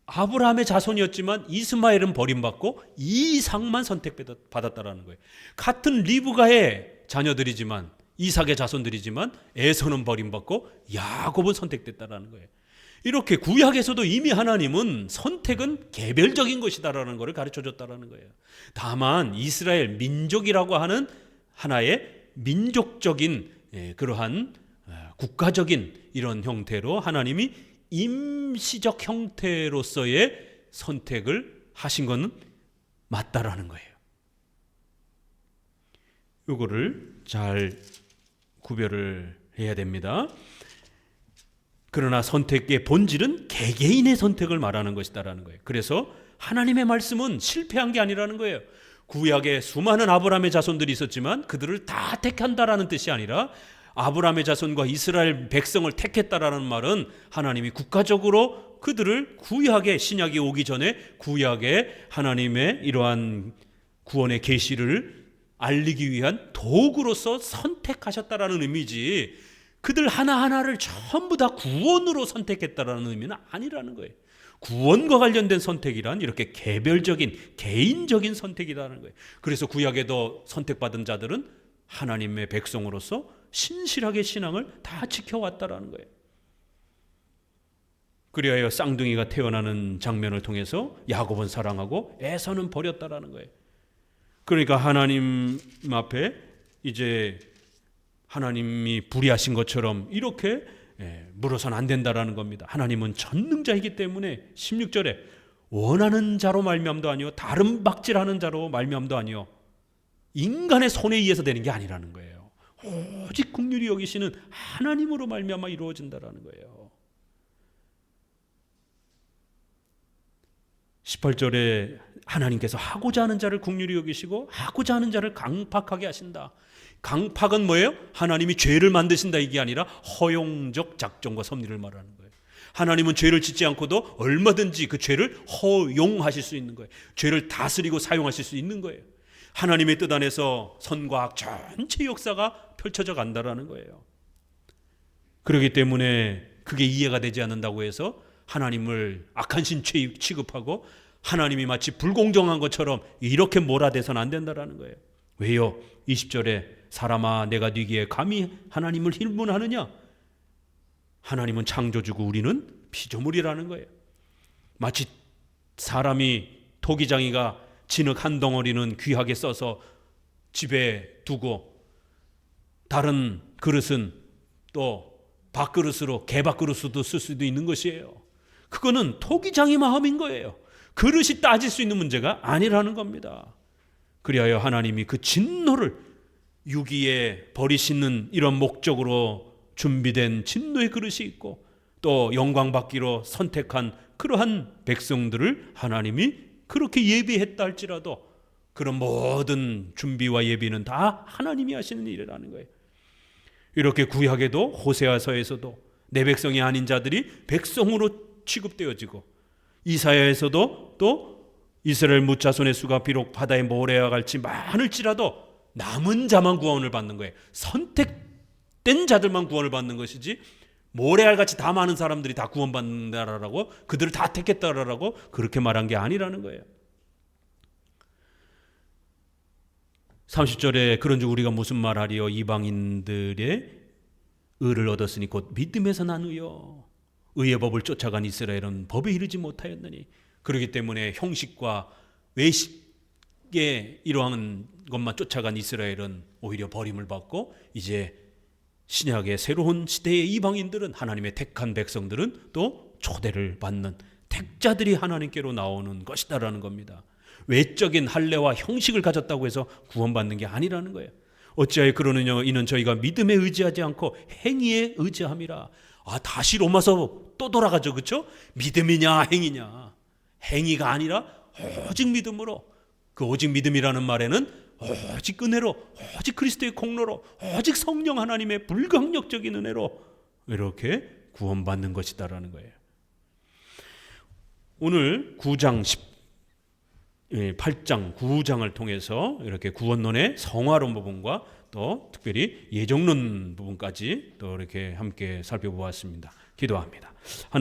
아브라함의 자손이었지만 이스마엘은 버림받고 이삭만 선택받았다라는 거예요. 같은 리브가의 자녀들이지만 이삭의 자손들이지만 에서는 버림받고 야곱은 선택됐다라는 거예요. 이렇게 구약에서도 이미 하나님은 선택은 개별적인 것이다라는 것을 가르쳐줬다라는 거예요. 다만 이스라엘 민족이라고 하는 하나의 민족적인 그러한 국가적인 이런 형태로 하나님이 임시적 형태로서의 선택을 하신 것은 맞다라는 거예요. 이거를 잘 구별을 해야 됩니다. 그러나 선택의 본질은 개개인의 선택을 말하는 것이다라는 거예요. 그래서 하나님의 말씀은 실패한 게 아니라는 거예요. 구약에 수많은 아브라함의 자손들이 있었지만 그들을 다 택한다라는 뜻이 아니라 아브라함의 자손과 이스라엘 백성을 택했다라는 말은 하나님이 국가적으로 그들을 구약의 신약이 오기 전에 구약의 하나님의 이러한 구원의 계시를 알리기 위한 도구로서 선택하셨다라는 의미지 그들 하나하나를 전부 다 구원으로 선택했다라는 의미는 아니라는 거예요. 구원과 관련된 선택이란 이렇게 개별적인 개인적인 선택이라는 거예요. 그래서 구약에도 선택받은 자들은 하나님의 백성으로서 신실하게 신앙을 다 지켜왔다라는 거예요. 그리하여 쌍둥이가 태어나는 장면을 통해서 야곱은 사랑하고 에서는 버렸다라는 거예요. 그러니까 하나님 앞에 이제 하나님이 불의하신 것처럼 이렇게 물어서는 안 된다라는 겁니다. 하나님은 전능자이기 때문에 16절에 원하는 자로 말미암도 아니요 다른 박질하는 자로 말미암도 아니요 인간의 손에 의해서 되는 게 아니라는 거예요. 오직 긍휼히 여기시는 하나님으로 말미암아 이루어진다라는 거예요. 18절에 하나님께서 하고자 하는 자를 긍휼히 여기시고 하고자 하는 자를 강팍하게 하신다. 강팍은 뭐예요? 하나님이 죄를 만드신다 이게 아니라 허용적 작정과 섭리를 말하는 거예요. 하나님은 죄를 짓지 않고도 얼마든지 그 죄를 허용하실 수 있는 거예요. 죄를 다스리고 사용하실 수 있는 거예요. 하나님의 뜻 안에서 선과 악 전체 역사가 펼쳐져 간다라는 거예요. 그렇기 때문에 그게 이해가 되지 않는다고 해서 하나님을 악한 신 취급하고 하나님이 마치 불공정한 것처럼 이렇게 몰아대서는 안 된다라는 거예요. 왜요? 20절에 사람아 내가 네게 감히 하나님을 힐문하느냐? 하나님은 창조주고 우리는 피조물이라는 거예요. 마치 사람이 토기장이가 진흙 한 덩어리는 귀하게 써서 집에 두고 다른 그릇은 또 밥그릇으로 개밥그릇으로도 쓸 수도 있는 것이에요. 그거는 토기장의 마음인 거예요. 그릇이 따질 수 있는 문제가 아니라는 겁니다. 그리하여 하나님이 그 진노를 유기에 버리시는 이런 목적으로 준비된 진노의 그릇이 있고 또 영광받기로 선택한 그러한 백성들을 하나님이 그렇게 예비했다 할지라도 그런 모든 준비와 예비는 다 하나님이 하시는 일이라는 거예요. 이렇게 구약에도 호세아서에서도 내 백성이 아닌 자들이 백성으로 취급되어지고 이사야에서도 또 이스라엘 무자손의 수가 비록 바다의 모래와 같이 많을지라도 남은 자만 구원을 받는 거예요. 선택된 자들만 구원을 받는 것이지 모래알같이 다 많은 사람들이 다 구원받는다라고 그들을 다 택했다라고 그렇게 말한 게 아니라는 거예요. 30절에 그런즉 우리가 무슨 말하리요 이방인들의 의를 얻었으니 곧 믿음에서 난 의요 의의 법을 쫓아간 이스라엘은 법에 이르지 못하였느니 그렇기 때문에 형식과 외식의 이러한 것만 쫓아간 이스라엘은 오히려 버림을 받고 이제 신약의 새로운 시대의 이방인들은 하나님의 택한 백성들은 또 초대를 받는 택자들이 하나님께로 나오는 것이다라는 겁니다. 외적인 할례와 형식을 가졌다고 해서 구원받는 게 아니라는 거예요. 어찌하여 그러느냐 이는 저희가 믿음에 의지하지 않고 행위에 의지함이라. 다시 로마서 또 돌아가죠. 그렇죠? 믿음이냐 행위냐. 행위가 아니라 오직 믿음으로. 그 오직 믿음이라는 말에는 오직 은혜로 오직 그리스도의 공로로 오직 성령 하나님의 불강력적인 은혜로 이렇게 구원받는 것이다라는 거예요. 오늘 8장 9장을 통해서 이렇게 구원론의 성화론 부분과 또 특별히 예정론 부분까지 또 이렇게 함께 살펴보았습니다. 기도합니다.